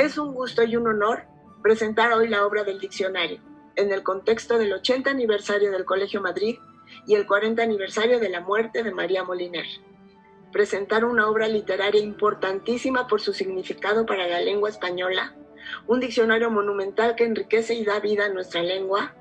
Es un gusto y un honor presentar hoy la obra del diccionario, en el contexto del 80 aniversario del Colegio Madrid y el 40 aniversario de la muerte de María Moliner. Presentar una obra literaria importantísima por su significado para la lengua española, un diccionario monumental que enriquece y da vida a nuestra lengua,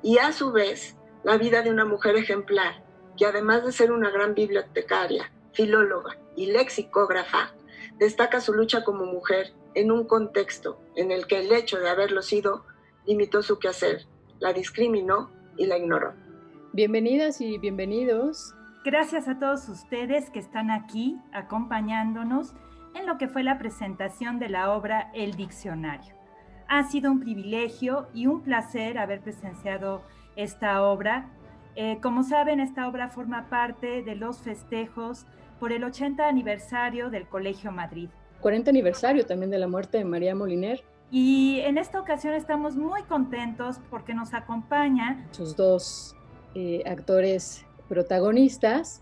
y a su vez la vida de una mujer ejemplar, que además de ser una gran bibliotecaria, filóloga y lexicógrafa, destaca su lucha como mujer en un contexto en el que el hecho de haberlo sido limitó su quehacer, la discriminó y la ignoró. Bienvenidas y bienvenidos. Gracias a todos ustedes que están aquí acompañándonos en lo que fue la presentación de la obra El Diccionario. Ha sido un privilegio y un placer haber presenciado esta obra. Como saben, esta obra forma parte de los festejos por el 80 aniversario del Colegio Madrid. 40 aniversario también de la muerte de María Moliner. Y en esta ocasión estamos muy contentos porque nos acompaña sus dos actores protagonistas.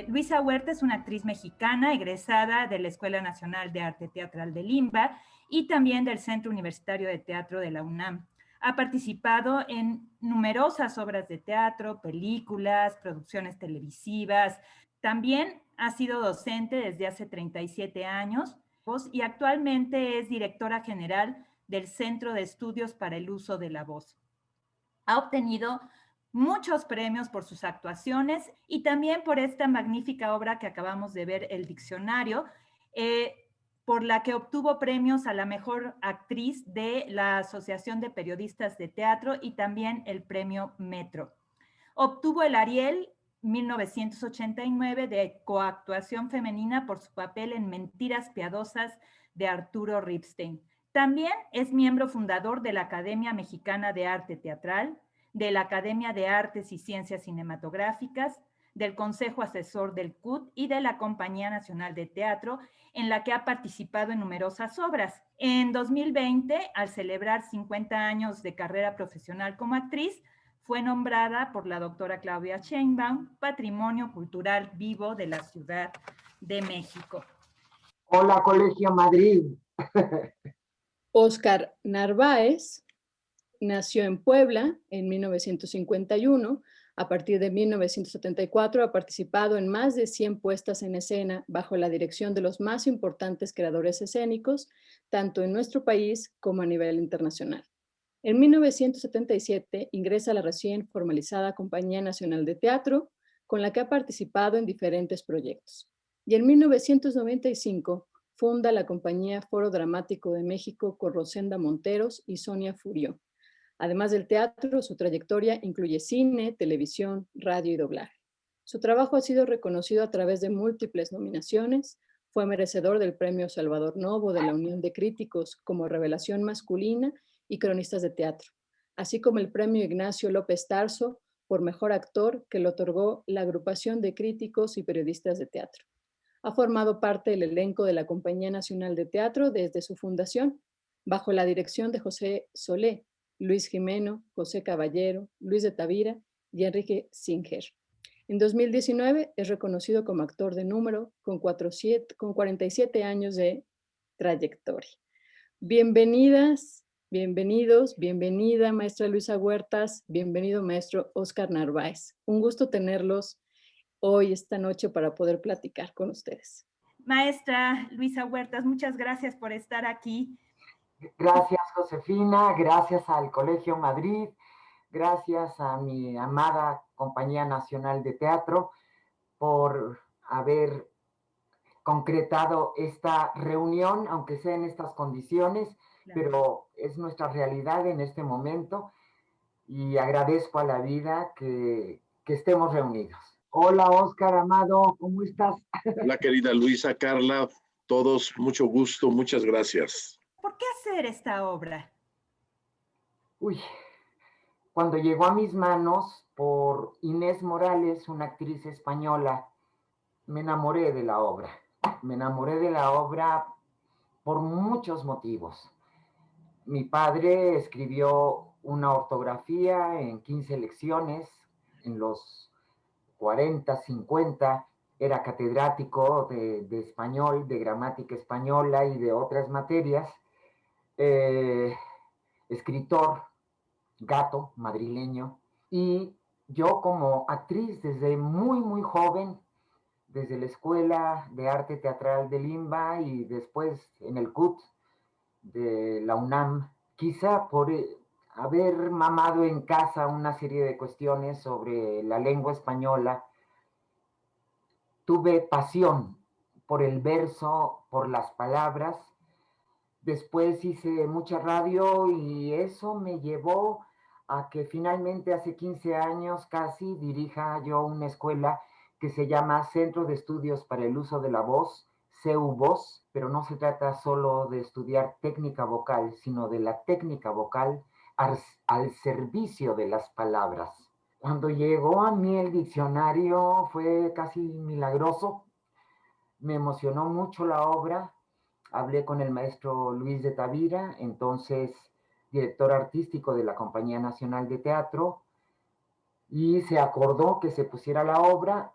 Luisa Huerta es una actriz mexicana egresada de la Escuela Nacional de Arte Teatral de Limba y también del Centro Universitario de Teatro de la UNAM. Ha participado en numerosas obras de teatro, películas, producciones televisivas. También ha sido docente desde hace 37 años y actualmente es directora general del Centro de Estudios para el Uso de la Voz. Ha obtenido muchos premios por sus actuaciones y también por esta magnífica obra que acabamos de ver, El Diccionario, por la que obtuvo premios a la mejor actriz de la Asociación de Periodistas de Teatro y también el premio Metro. Obtuvo el Ariel 1989 de coactuación femenina por su papel en Mentiras Piadosas de Arturo Ripstein. También es miembro fundador de la Academia Mexicana de Arte Teatral, de la Academia de Artes y Ciencias Cinematográficas, del Consejo Asesor del CUT y de la Compañía Nacional de Teatro, en la que ha participado en numerosas obras. En 2020, al celebrar 50 años de carrera profesional como actriz, fue nombrada por la doctora Claudia Sheinbaum Patrimonio Cultural Vivo de la Ciudad de México. Hola, Colegio Madrid. Óscar Narváez nació en Puebla en 1951. A partir de 1974 ha participado en más de 100 puestas en escena bajo la dirección de los más importantes creadores escénicos, tanto en nuestro país como a nivel internacional. En 1977 ingresa a la recién formalizada Compañía Nacional de Teatro, con la que ha participado en diferentes proyectos. Y en 1995 funda la Compañía Foro Dramático de México con Rosenda Monteros y Sonia Furió. Además del teatro, su trayectoria incluye cine, televisión, radio y doblaje. Su trabajo ha sido reconocido a través de múltiples nominaciones. Fue merecedor del Premio Salvador Novo de la Unión de Críticos como Revelación Masculina y Cronistas de Teatro, así como el Premio Ignacio López Tarso por Mejor Actor que le otorgó la Agrupación de Críticos y Periodistas de Teatro. Ha formado parte del elenco de la Compañía Nacional de Teatro desde su fundación, bajo la dirección de José Solé, Luis Jimeno, José Caballero, Luis de Tavira y Enrique Singer. En 2019 es reconocido como actor de número con 47 años de trayectoria. Bienvenidas, bienvenidos, bienvenida maestra Luisa Huertas, bienvenido maestro Óscar Narváez. Un gusto tenerlos hoy, esta noche, para poder platicar con ustedes. Maestra Luisa Huertas, muchas gracias por estar aquí. Gracias, Josefina, gracias al Colegio Madrid, gracias a mi amada Compañía Nacional de Teatro por haber concretado esta reunión, aunque sea en estas condiciones, claro, pero es nuestra realidad en este momento y agradezco a la vida que estemos reunidos. Hola, Óscar, amado, ¿cómo estás? Hola, querida Luisa, Carla, todos, mucho gusto, muchas gracias. ¿Por qué hacer esta obra? Cuando llegó a mis manos por Inés Morales, una actriz española, me enamoré de la obra. Me enamoré de la obra por muchos motivos. Mi padre escribió una ortografía en 15 lecciones, en los 40, 50, era catedrático de español, de gramática española y de otras materias. escritor, gato, madrileño, y yo como actriz desde muy, muy joven, desde la Escuela de Arte Teatral de Limba y después en el CUT de la UNAM, quizá por haber mamado en casa una serie de cuestiones sobre la lengua española, tuve pasión por el verso, por las palabras. Después hice mucha radio y eso me llevó a que finalmente hace 15 años casi dirija yo una escuela que se llama Centro de Estudios para el Uso de la Voz, CEU-Voz, pero no se trata solo de estudiar técnica vocal, sino de la técnica vocal al servicio de las palabras. Cuando llegó a mí el diccionario fue casi milagroso, me emocionó mucho la obra. Hablé con el maestro Luis de Tavira, entonces director artístico de la Compañía Nacional de Teatro, y se acordó que se pusiera la obra.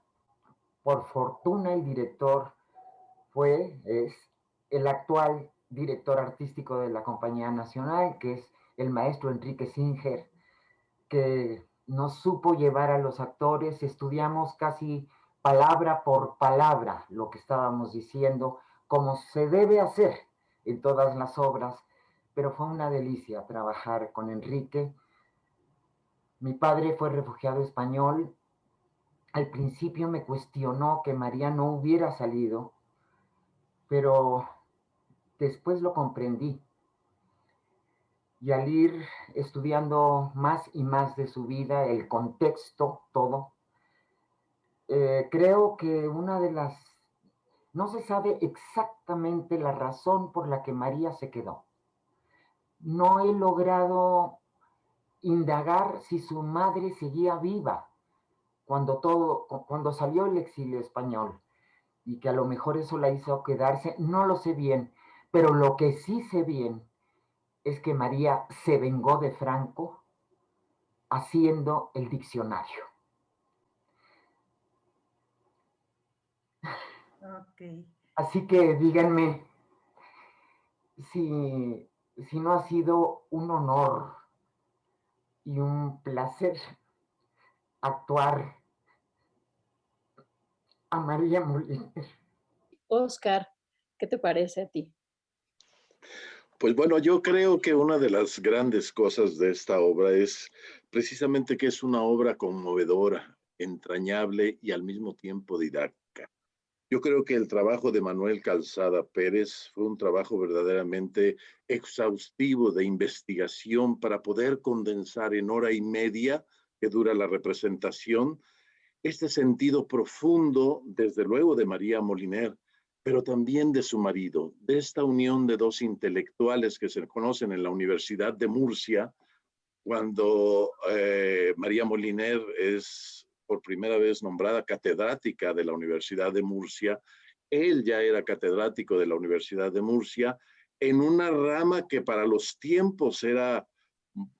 Por fortuna el director es el actual director artístico de la Compañía Nacional, que es el maestro Enrique Singer, que nos supo llevar a los actores. Estudiamos casi palabra por palabra lo que estábamos diciendo, como se debe hacer en todas las obras, pero fue una delicia trabajar con Enrique. Mi padre fue refugiado español. Al principio me cuestionó que María no hubiera salido, pero después lo comprendí. Y al ir estudiando más y más de su vida, el contexto, todo, creo que no se sabe exactamente la razón por la que María se quedó. No he logrado indagar si su madre seguía viva cuando salió el exilio español, y que a lo mejor eso la hizo quedarse, no lo sé bien, pero lo que sí sé bien es que María se vengó de Franco haciendo el diccionario. Ok. Así que díganme si no ha sido un honor y un placer actuar a María Moliner. Oscar, ¿qué te parece a ti? Pues bueno, yo creo que una de las grandes cosas de esta obra es precisamente que es una obra conmovedora, entrañable y al mismo tiempo didáctica. Yo creo que el trabajo de Manuel Calzada Pérez fue un trabajo verdaderamente exhaustivo de investigación para poder condensar en hora y media que dura la representación este sentido profundo, desde luego, de María Moliner, pero también de su marido, de esta unión de dos intelectuales que se conocen en la Universidad de Murcia, cuando María Moliner es por primera vez nombrada catedrática de la Universidad de Murcia. Él ya era catedrático de la Universidad de Murcia en una rama que para los tiempos era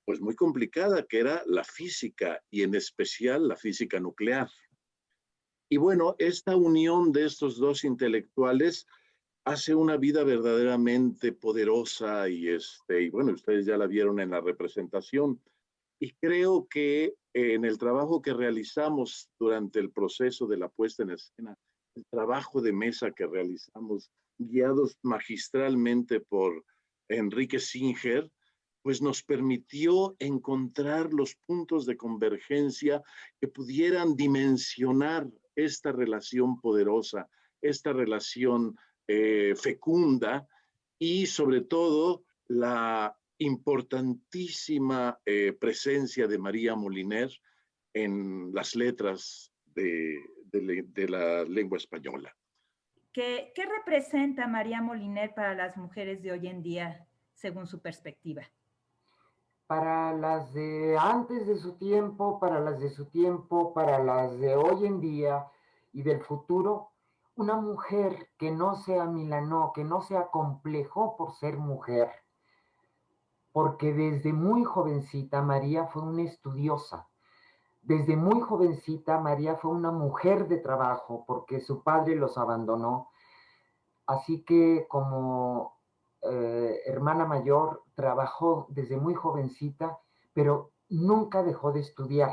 pues muy complicada, que era la física y en especial la física nuclear. Y bueno, esta unión de estos dos intelectuales hace una vida verdaderamente poderosa y bueno, ustedes ya la vieron en la representación. Y creo que en el trabajo que realizamos durante el proceso de la puesta en escena, el trabajo de mesa que realizamos, guiados magistralmente por Enrique Singer, pues nos permitió encontrar los puntos de convergencia que pudieran dimensionar esta relación poderosa, esta relación fecunda y sobre todo la importantísima presencia de María Moliner en las letras de la lengua española. ¿Qué representa María Moliner para las mujeres de hoy en día, según su perspectiva? Para las de antes de su tiempo, para las de su tiempo, para las de hoy en día y del futuro, una mujer que no se amilanó, que no se acomplejó por ser mujer, porque desde muy jovencita María fue una estudiosa. Desde muy jovencita María fue una mujer de trabajo porque su padre los abandonó. Así que como hermana mayor, trabajó desde muy jovencita, pero nunca dejó de estudiar.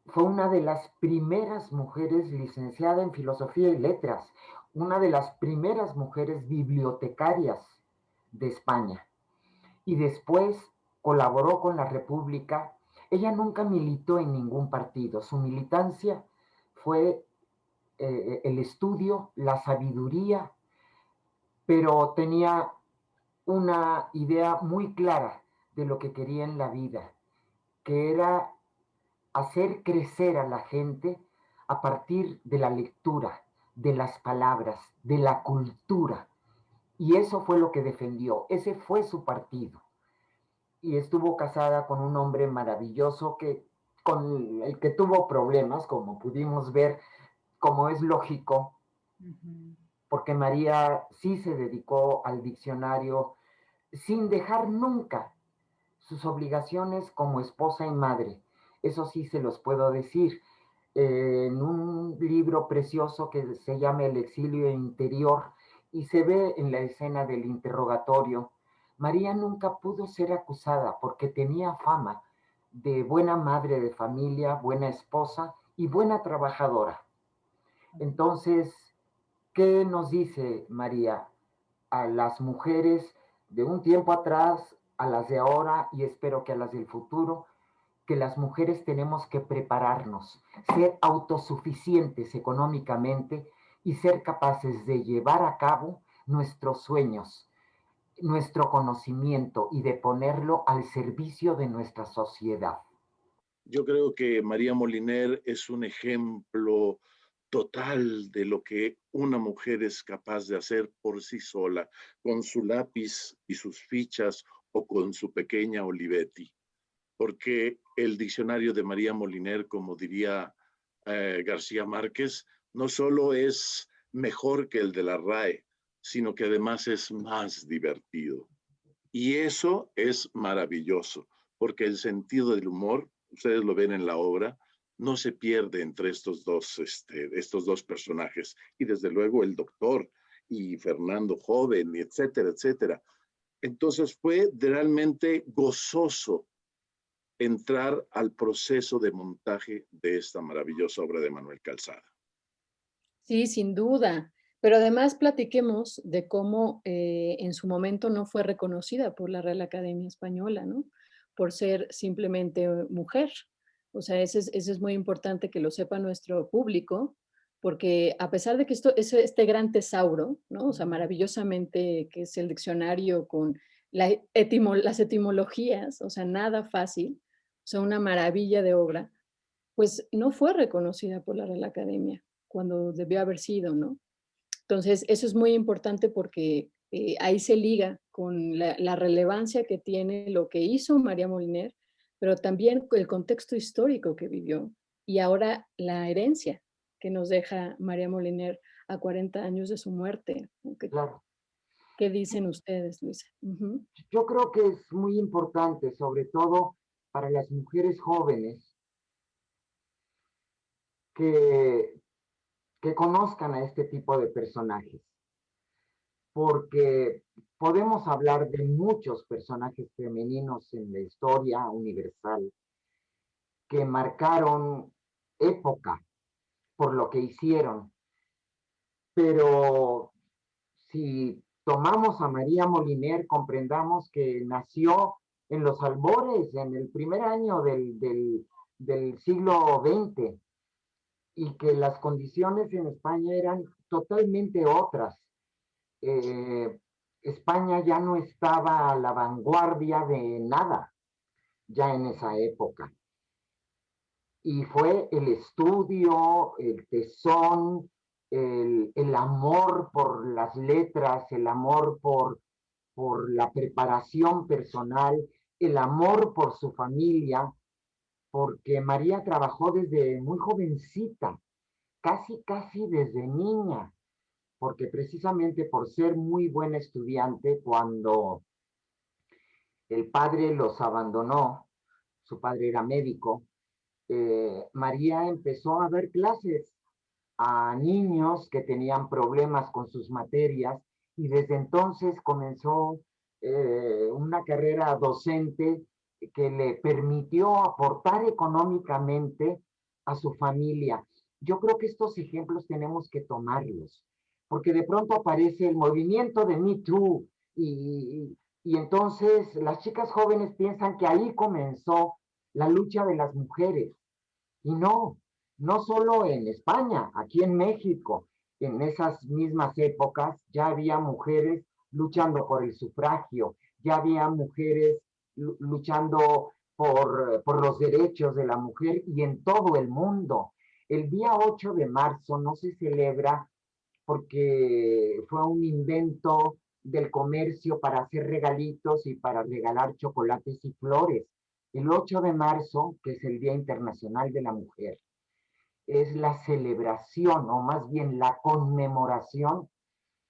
Fue una de las primeras mujeres licenciada en Filosofía y Letras, una de las primeras mujeres bibliotecarias de España. Y después colaboró con la República. Ella nunca militó en ningún partido. Su militancia fue el estudio, la sabiduría, pero tenía una idea muy clara de lo que quería en la vida, que era hacer crecer a la gente a partir de la lectura, de las palabras, de la cultura. Y eso fue lo que defendió, ese fue su partido. Y estuvo casada con un hombre maravilloso con el que tuvo problemas, como pudimos ver, como es lógico, porque María sí se dedicó al diccionario sin dejar nunca sus obligaciones como esposa y madre. Eso sí se los puedo decir. En un libro precioso que se llama El exilio interior, y se ve en la escena del interrogatorio, María nunca pudo ser acusada porque tenía fama de buena madre de familia, buena esposa y buena trabajadora. Entonces, ¿qué nos dice María a las mujeres de un tiempo atrás, a las de ahora y espero que a las del futuro? Que las mujeres tenemos que prepararnos, ser autosuficientes económicamente y ser capaces de llevar a cabo nuestros sueños, nuestro conocimiento y de ponerlo al servicio de nuestra sociedad. Yo creo que María Moliner es un ejemplo total de lo que una mujer es capaz de hacer por sí sola, con su lápiz y sus fichas o con su pequeña Olivetti. Porque el diccionario de María Moliner, como diría García Márquez, no solo es mejor que el de la RAE, sino que además es más divertido. Y eso es maravilloso, porque el sentido del humor, ustedes lo ven en la obra, no se pierde entre estos dos personajes. Y desde luego el doctor y Fernando joven, etcétera, etcétera. Entonces fue realmente gozoso entrar al proceso de montaje de esta maravillosa obra de Manuel Calzada. Sí, sin duda. Pero además platiquemos de cómo en su momento no fue reconocida por la Real Academia Española, ¿no? Por ser simplemente mujer. O sea, eso es muy importante que lo sepa nuestro público, porque a pesar de que esto es este gran tesauro, ¿no? O sea, maravillosamente que es el diccionario con las etimologías, o sea, nada fácil, o sea, una maravilla de obra, pues no fue reconocida por la Real Academia cuando debió haber sido, ¿no? Entonces, eso es muy importante porque ahí se liga con la relevancia que tiene lo que hizo María Moliner, pero también el contexto histórico que vivió y ahora la herencia que nos deja María Moliner a 40 años de su muerte. Claro. ¿Qué dicen ustedes, Luisa? Yo creo que es muy importante, sobre todo para las mujeres jóvenes, que, que conozcan a este tipo de personajes, porque podemos hablar de muchos personajes femeninos en la historia universal que marcaron época por lo que hicieron, pero si tomamos a María Moliner, comprendamos que nació en los albores, en el primer año del siglo XX, y que las condiciones en España eran totalmente otras. España ya no estaba a la vanguardia de nada, ya en esa época. Y fue el estudio, el tesón, el amor por las letras, el amor por la preparación personal, el amor por su familia, porque María trabajó desde muy jovencita, casi desde niña, porque precisamente por ser muy buena estudiante, cuando el padre los abandonó, su padre era médico, María empezó a dar clases a niños que tenían problemas con sus materias y desde entonces comenzó una carrera docente que le permitió aportar económicamente a su familia. Yo creo que estos ejemplos tenemos que tomarlos, porque de pronto aparece el movimiento de Me Too y entonces las chicas jóvenes piensan que ahí comenzó la lucha de las mujeres. Y no, no solo en España, aquí en México, en esas mismas épocas ya había mujeres luchando por el sufragio, ya había mujeres luchando por los derechos de la mujer y en todo el mundo. El día 8 de marzo no se celebra porque fue un invento del comercio para hacer regalitos y para regalar chocolates y flores. El 8 de marzo, que es el Día Internacional de la Mujer, es la celebración o más bien la conmemoración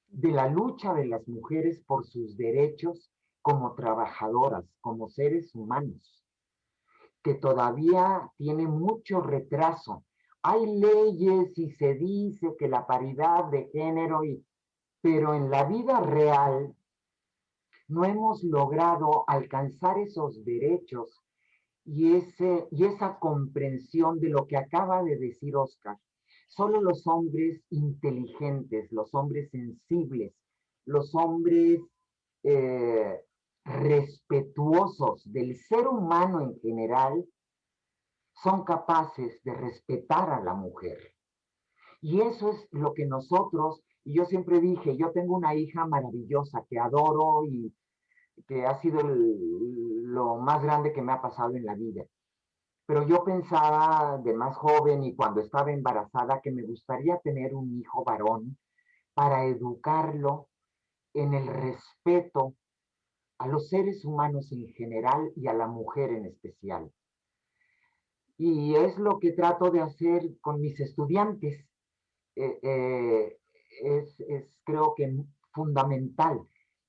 de la lucha de las mujeres por sus derechos como trabajadoras, como seres humanos, que todavía tiene mucho retraso. Hay leyes y se dice que la paridad de género, pero en la vida real no hemos logrado alcanzar esos derechos y esa comprensión de lo que acaba de decir Oscar. Solo los hombres inteligentes, los hombres sensibles, los hombres eh, respetuosos del ser humano en general son capaces de respetar a la mujer. Y eso es lo que nosotros, y yo siempre dije, yo tengo una hija maravillosa que adoro y que ha sido lo más grande que me ha pasado en la vida. Pero yo pensaba de más joven y cuando estaba embarazada que me gustaría tener un hijo varón para educarlo en el respeto a los seres humanos en general y a la mujer en especial. Y es lo que trato de hacer con mis estudiantes. Creo que fundamental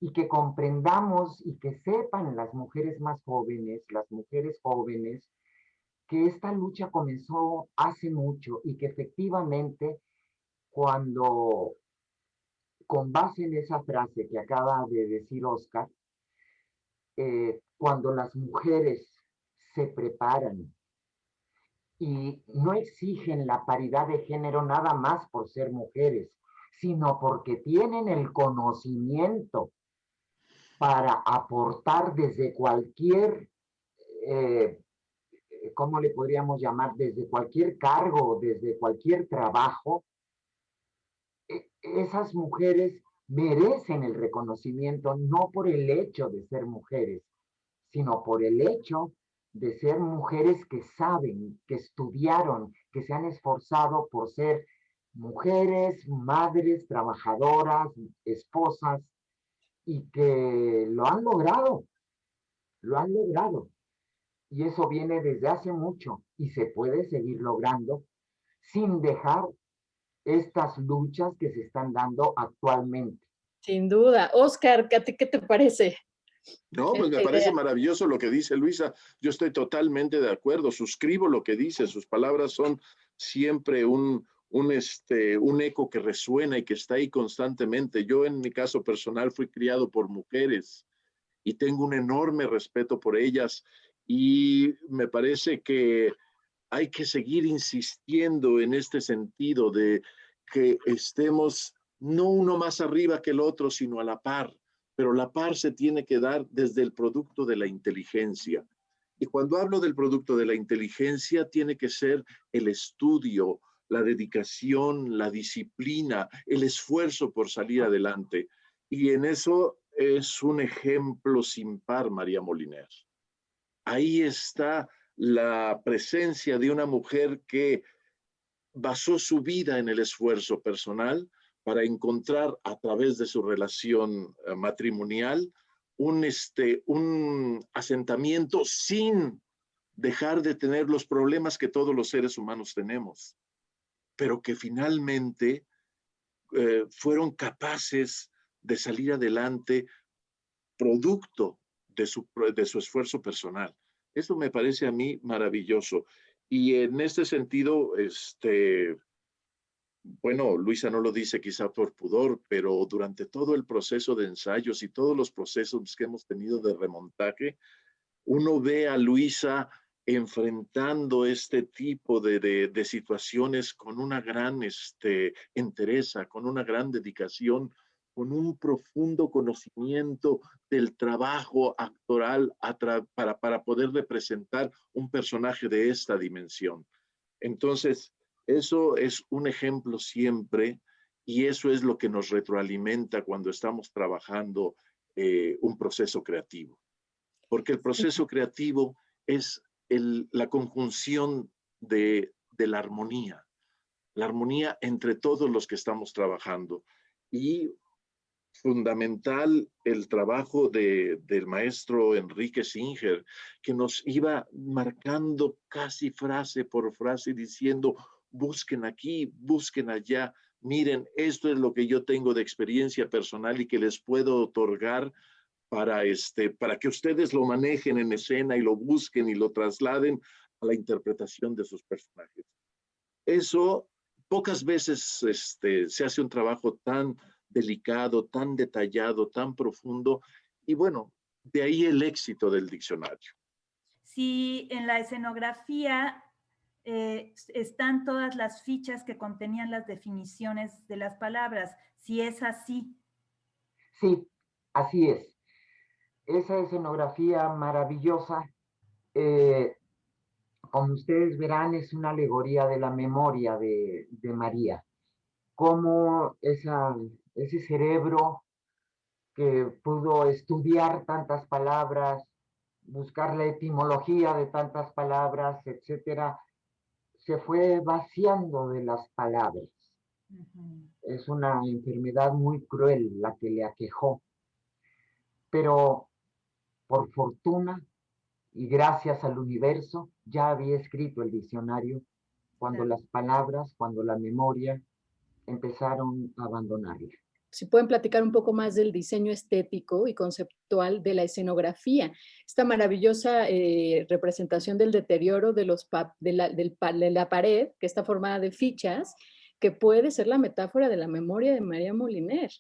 y que comprendamos y que sepan las mujeres más jóvenes, las mujeres jóvenes, que esta lucha comenzó hace mucho y que efectivamente cuando, con base en esa frase que acaba de decir Oscar, cuando las mujeres se preparan y no exigen la paridad de género nada más por ser mujeres, sino porque tienen el conocimiento para aportar desde cualquier, ¿cómo le podríamos llamar? Desde cualquier cargo, desde cualquier trabajo, esas mujeres merecen el reconocimiento no por el hecho de ser mujeres, sino por el hecho de ser mujeres que saben, que estudiaron, que se han esforzado por ser mujeres, madres, trabajadoras, esposas, y que lo han logrado, lo han logrado. Y eso viene desde hace mucho y se puede seguir logrando sin dejar estas luchas que se están dando actualmente. Sin duda. Oscar, ¿a ti qué te parece? No, pues me parece maravilloso lo que dice Luisa. Yo estoy totalmente de acuerdo, suscribo lo que dice, sus palabras son siempre un eco que resuena y que está ahí constantemente. Yo en mi caso personal fui criado por mujeres y tengo un enorme respeto por ellas y me parece que hay que seguir insistiendo en este sentido de que estemos no uno más arriba que el otro, sino a la par, pero la par se tiene que dar desde el producto de la inteligencia. Y cuando hablo del producto de la inteligencia, tiene que ser el estudio, la dedicación, la disciplina, el esfuerzo por salir adelante. Y en eso es un ejemplo sin par, María Moliner. Ahí está la presencia de una mujer que basó su vida en el esfuerzo personal para encontrar a través de su relación matrimonial un asentamiento sin dejar de tener los problemas que todos los seres humanos tenemos, pero que finalmente fueron capaces de salir adelante producto de su esfuerzo personal. Eso me parece a mí maravilloso. Y en este sentido, bueno, Luisa no lo dice quizá por pudor, pero durante todo el proceso de ensayos y todos los procesos que hemos tenido de remontaje, uno ve a Luisa enfrentando este tipo de situaciones con una gran entereza, con una gran dedicación, con un profundo conocimiento del trabajo actoral para poder representar un personaje de esta dimensión. Entonces, eso es un ejemplo siempre y eso es lo que nos retroalimenta cuando estamos trabajando un proceso creativo. Porque el proceso creativo es la conjunción de la armonía entre todos los que estamos trabajando. Y fundamental el trabajo del maestro Enrique Singer, que nos iba marcando casi frase por frase, diciendo, busquen aquí, busquen allá, miren, esto es lo que yo tengo de experiencia personal y que les puedo otorgar para que ustedes lo manejen en escena y lo busquen y lo trasladen a la interpretación de sus personajes. Eso pocas veces se hace un trabajo tan delicado, tan detallado, tan profundo, y bueno, de ahí el éxito del diccionario. Sí, en la escenografía están todas las fichas que contenían las definiciones de las palabras, si es así. Sí, así es. Esa escenografía maravillosa, como ustedes verán, es una alegoría de la memoria de María. Cómo ese cerebro que pudo estudiar tantas palabras, buscar la etimología de tantas palabras, etcétera, se fue vaciando de las palabras. Es una enfermedad muy cruel la que le aquejó. Pero por fortuna y gracias al universo, ya había escrito el diccionario cuando las palabras, cuando la memoria empezaron a abandonarla. Si pueden platicar un poco más del diseño estético y conceptual de la escenografía, esta maravillosa representación del deterioro de la pared, que está formada de fichas, que puede ser la metáfora de la memoria de María Moliner.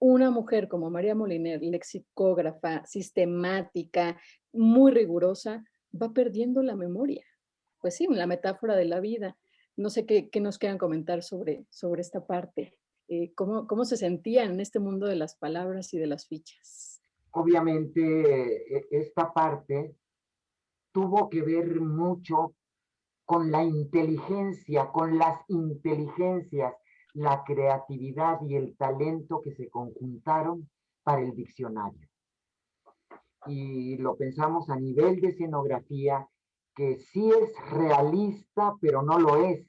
Una mujer como María Moliner, lexicógrafa, sistemática, muy rigurosa, va perdiendo la memoria. Pues sí, la metáfora de la vida. No sé qué nos quieran comentar sobre esta parte. ¿Cómo se sentían en este mundo de las palabras y de las fichas? Obviamente, esta parte tuvo que ver mucho con la inteligencia, con las inteligencias, la creatividad y el talento que se conjuntaron para el diccionario. Y lo pensamos a nivel de escenografía, que sí es realista, pero no lo es.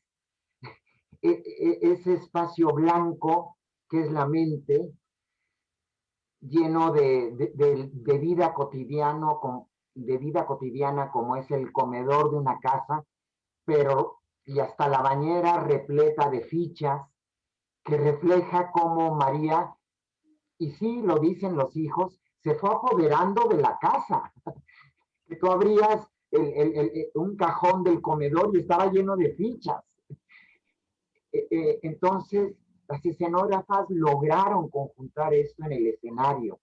Ese espacio blanco que es la mente, lleno de vida cotidiana como es el comedor de una casa, pero y hasta la bañera repleta de fichas, que refleja cómo María, y sí lo dicen los hijos, se fue apoderando de la casa. Que tú abrías un cajón del comedor y estaba lleno de fichas. Entonces, las escenógrafas lograron conjuntar esto en el escenario.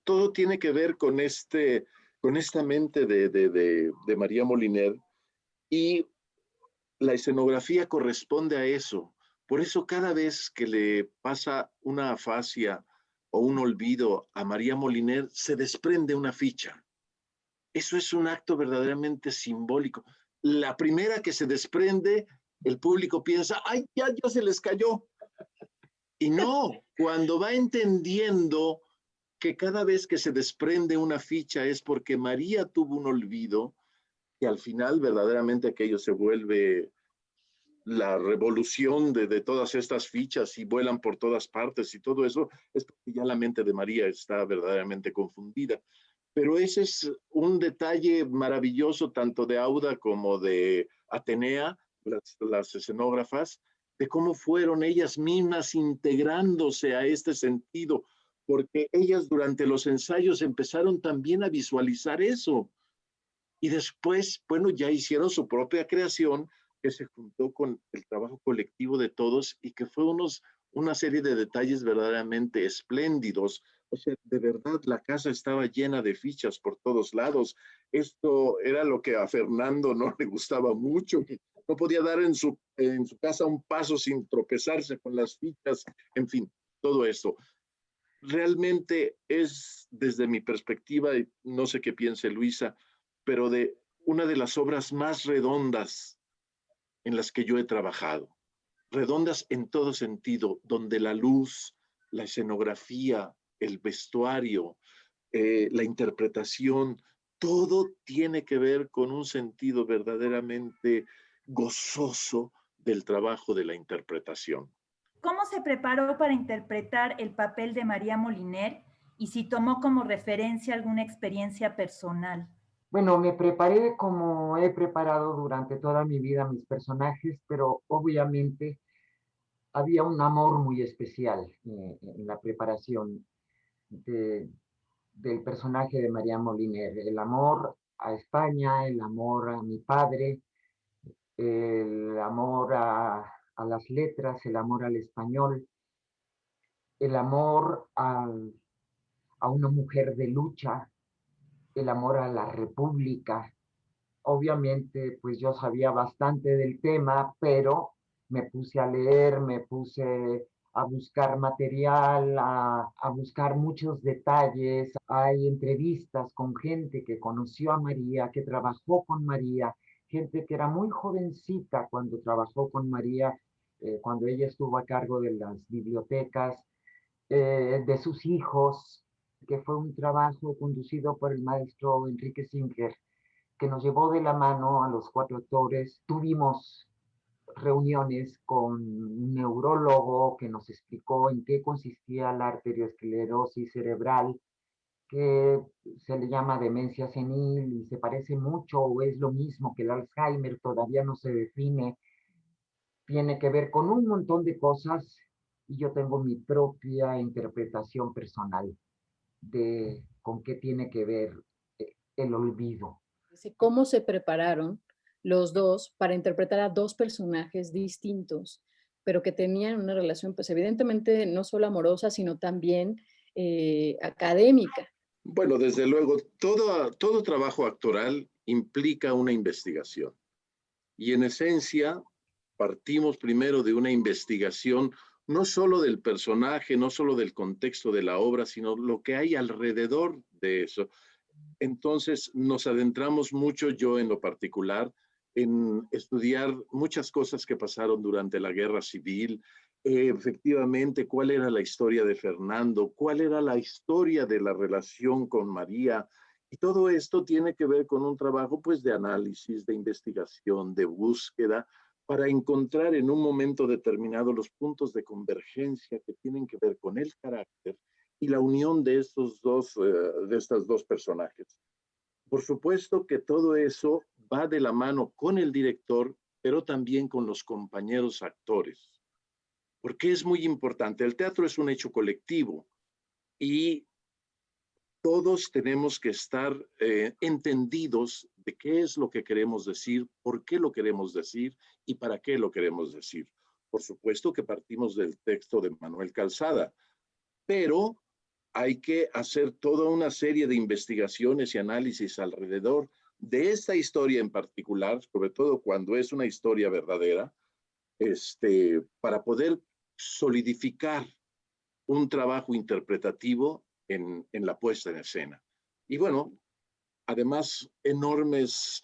Todo tiene que ver con esta mente de María Moliner, y la escenografía corresponde a eso. Por eso cada vez que le pasa una afasia o un olvido a María Moliner, se desprende una ficha. Eso es un acto verdaderamente simbólico. La primera que se desprende, el público piensa, ¡ay, ya se les cayó! Y no, cuando va entendiendo que cada vez que se desprende una ficha es porque María tuvo un olvido, que al final verdaderamente aquello se vuelve la revolución de todas estas fichas y vuelan por todas partes y todo eso, es porque ya la mente de María está verdaderamente confundida. Pero ese es un detalle maravilloso tanto de Auda como de Atenea, las escenógrafas, de cómo fueron ellas mismas integrándose a este sentido, porque ellas durante los ensayos empezaron también a visualizar eso. Y después, bueno, ya hicieron su propia creación que se juntó con el trabajo colectivo de todos y que fue una serie de detalles verdaderamente espléndidos. O sea, de verdad, la casa estaba llena de fichas por todos lados. Esto era lo que a Fernando no le gustaba mucho, que no podía dar en su casa un paso sin tropezarse con las fichas, en fin, todo esto. Realmente es, desde mi perspectiva, y no sé qué piense Luisa, pero de una de las obras más redondas en las que yo he trabajado. Redondas en todo sentido, donde la luz, la escenografía, el vestuario, la interpretación, todo tiene que ver con un sentido verdaderamente gozoso del trabajo de la interpretación. ¿Cómo se preparó para interpretar el papel de María Moliner y si tomó como referencia alguna experiencia personal? Bueno, me preparé como he preparado durante toda mi vida mis personajes, pero obviamente había un amor muy especial en la preparación de, del personaje de María Moliner. El amor a España, el amor a mi padre, el amor a las letras, el amor al español, el amor a una mujer de lucha, el amor a la república. Obviamente, pues yo sabía bastante del tema, pero me puse a leer, me puse a buscar material, a buscar muchos detalles. Hay entrevistas con gente que conoció a María, que trabajó con María, gente que era muy jovencita cuando trabajó con María, cuando ella estuvo a cargo de las bibliotecas, de sus hijos, que fue un trabajo conducido por el maestro Enrique Singer, que nos llevó de la mano a los 4 actores. Tuvimos reuniones con un neurólogo que nos explicó en qué consistía la arteriosclerosis cerebral, que se le llama demencia senil y se parece mucho o es lo mismo que el Alzheimer, todavía no se define. Tiene que ver con un montón de cosas y yo tengo mi propia interpretación personal de con qué tiene que ver el olvido. ¿Cómo se prepararon los dos para interpretar a dos personajes distintos, pero que tenían una relación, pues evidentemente no solo amorosa, sino también académica? Bueno, desde luego, todo trabajo actoral implica una investigación. Y en esencia, partimos primero de una investigación no solo del personaje, no solo del contexto de la obra, sino lo que hay alrededor de eso. Entonces nos adentramos mucho, yo en lo particular, en estudiar muchas cosas que pasaron durante la Guerra Civil, efectivamente, cuál era la historia de Fernando, cuál era la historia de la relación con María, y todo esto tiene que ver con un trabajo pues de análisis, de investigación, de búsqueda, para encontrar en un momento determinado los puntos de convergencia que tienen que ver con el carácter y la unión de estas dos personajes. Por supuesto que todo eso va de la mano con el director, pero también con los compañeros actores, porque es muy importante. El teatro es un hecho colectivo y todos tenemos que estar entendidos de qué es lo que queremos decir, por qué lo queremos decir y para qué lo queremos decir. Por supuesto que partimos del texto de Manuel Calzada, pero hay que hacer toda una serie de investigaciones y análisis alrededor de esta historia en particular, sobre todo cuando es una historia verdadera, para poder solidificar un trabajo interpretativo en la puesta en escena. Y bueno, además, enormes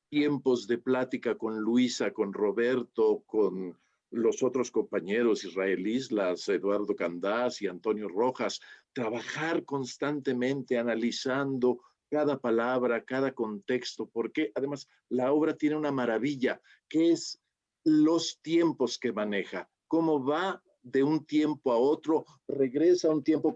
tiempos de plática con Luisa, con Roberto, con los otros compañeros Israel Islas, Eduardo Candás y Antonio Rojas, trabajar constantemente analizando cada palabra, cada contexto, porque además la obra tiene una maravilla, que es los tiempos que maneja, cómo va de un tiempo a otro, regresa a un tiempo,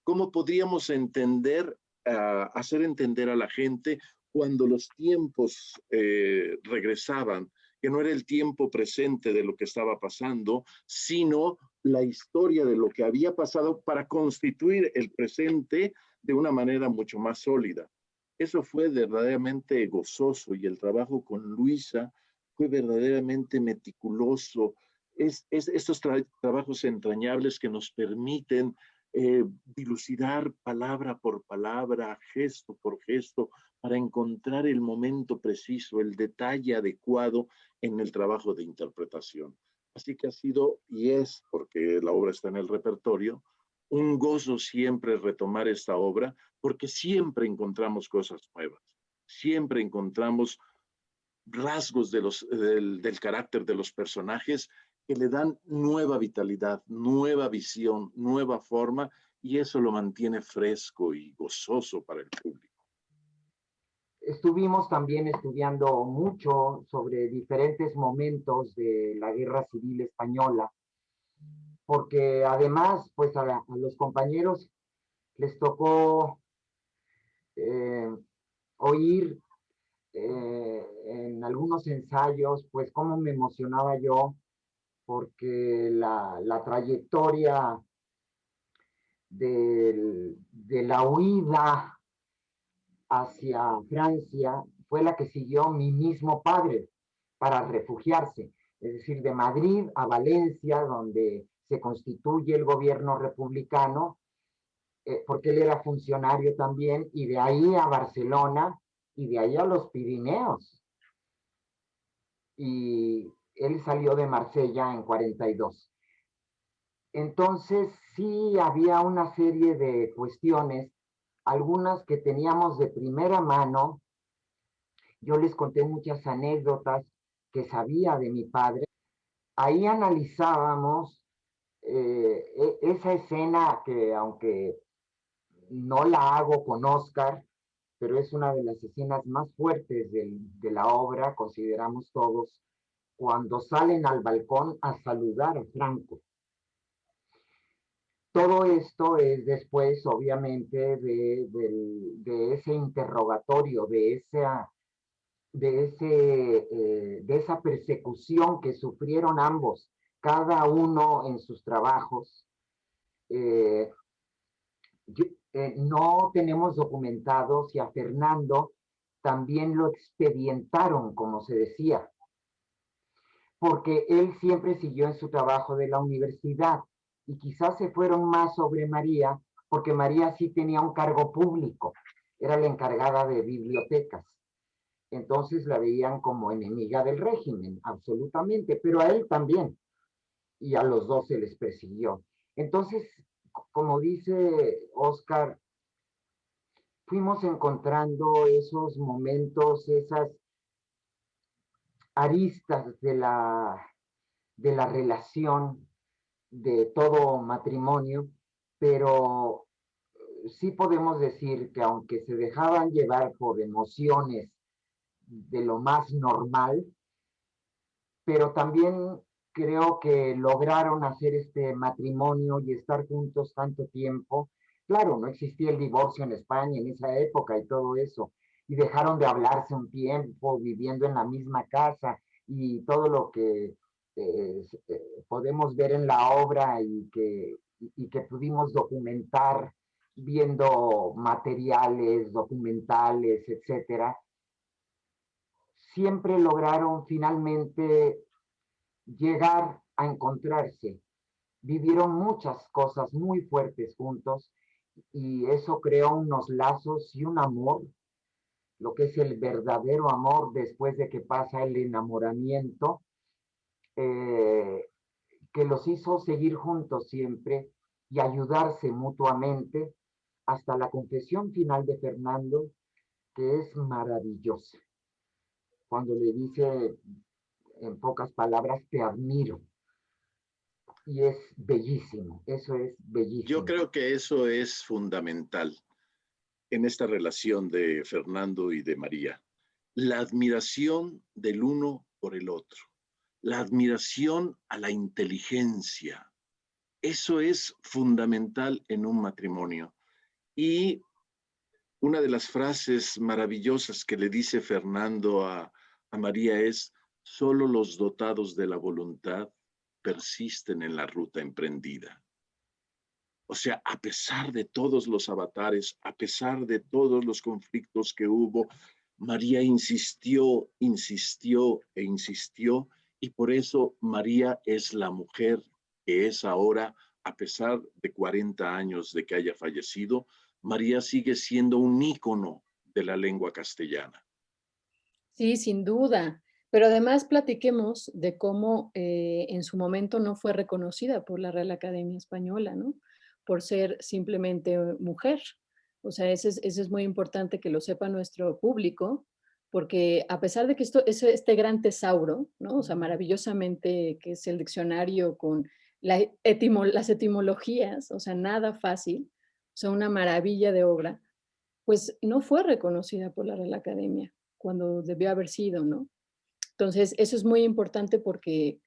cómo podríamos entender, hacer entender a la gente cuando los tiempos regresaban, que no era el tiempo presente de lo que estaba pasando, sino la historia de lo que había pasado para constituir el presente de una manera mucho más sólida. Eso fue verdaderamente gozoso y el trabajo con Luisa fue verdaderamente meticuloso. Estos trabajos entrañables que nos permiten dilucidar palabra por palabra, gesto por gesto, para encontrar el momento preciso, el detalle adecuado en el trabajo de interpretación. Así que ha sido y es, porque la obra está en el repertorio, un gozo siempre retomar esta obra, porque siempre encontramos cosas nuevas, siempre encontramos rasgos del carácter de los personajes que le dan nueva vitalidad, nueva visión, nueva forma, y eso lo mantiene fresco y gozoso para el público. Estuvimos también estudiando mucho sobre diferentes momentos de la Guerra Civil Española, porque además, pues a los compañeros les tocó oír en algunos ensayos, pues cómo me emocionaba yo, porque la trayectoria de la huida hacia Francia fue la que siguió mi mismo padre para refugiarse, es decir, de Madrid a Valencia, donde se constituye el gobierno republicano, porque él era funcionario también, y de ahí a Barcelona, y de ahí a los Pirineos. Y él salió de Marsella en 42. Entonces, sí había una serie de cuestiones, algunas que teníamos de primera mano. Yo les conté muchas anécdotas que sabía de mi padre. Ahí analizábamos esa escena que, aunque no la hago con Oscar, pero es una de las escenas más fuertes de la obra, consideramos todos, cuando salen al balcón a saludar a Franco. Todo esto es después, obviamente, de ese interrogatorio, de esa persecución que sufrieron ambos, cada uno en sus trabajos. No tenemos documentado si a Fernando también lo expedientaron, como se decía, porque él siempre siguió en su trabajo de la universidad y quizás se fueron más sobre María, porque María sí tenía un cargo público, era la encargada de bibliotecas. Entonces la veían como enemiga del régimen, absolutamente, pero a él también, y a los dos se les persiguió. Entonces, como dice Oscar, fuimos encontrando esos momentos, esas aristas de la relación de todo matrimonio, pero sí podemos decir que aunque se dejaban llevar por emociones de lo más normal, pero también creo que lograron hacer este matrimonio y estar juntos tanto tiempo. Claro, no existía el divorcio en España en esa época y todo eso, y dejaron de hablarse un tiempo viviendo en la misma casa y todo lo que podemos ver en la obra y que pudimos documentar viendo materiales, documentales, etcétera, siempre lograron finalmente llegar a encontrarse. Vivieron muchas cosas muy fuertes juntos y eso creó unos lazos y un amor, lo que es el verdadero amor después de que pasa el enamoramiento, que los hizo seguir juntos siempre y ayudarse mutuamente hasta la confesión final de Fernando, que es maravillosa. Cuando le dice, en pocas palabras, te admiro. Y es bellísimo, eso es bellísimo. Yo creo que eso es fundamental en esta relación de Fernando y de María. La admiración del uno por el otro, la admiración a la inteligencia. Eso es fundamental en un matrimonio. Y una de las frases maravillosas que le dice Fernando a María es: solo los dotados de la voluntad persisten en la ruta emprendida. O sea, a pesar de todos los avatares, a pesar de todos los conflictos que hubo, María insistió, insistió e insistió, y por eso María es la mujer que es ahora, a pesar de 40 años de que haya fallecido. María sigue siendo un ícono de la lengua castellana. Sí, sin duda. Pero además platiquemos de cómo en su momento no fue reconocida por la Real Academia Española, ¿no? Por ser simplemente mujer. O sea, ese es muy importante que lo sepa nuestro público, porque a pesar de que esto es este gran tesauro, ¿no? O sea, maravillosamente que es el diccionario con las etimologías, o sea, nada fácil, o sea, una maravilla de obra, pues no fue reconocida por la Real Academia cuando debió haber sido, ¿no? Entonces, eso es muy importante porque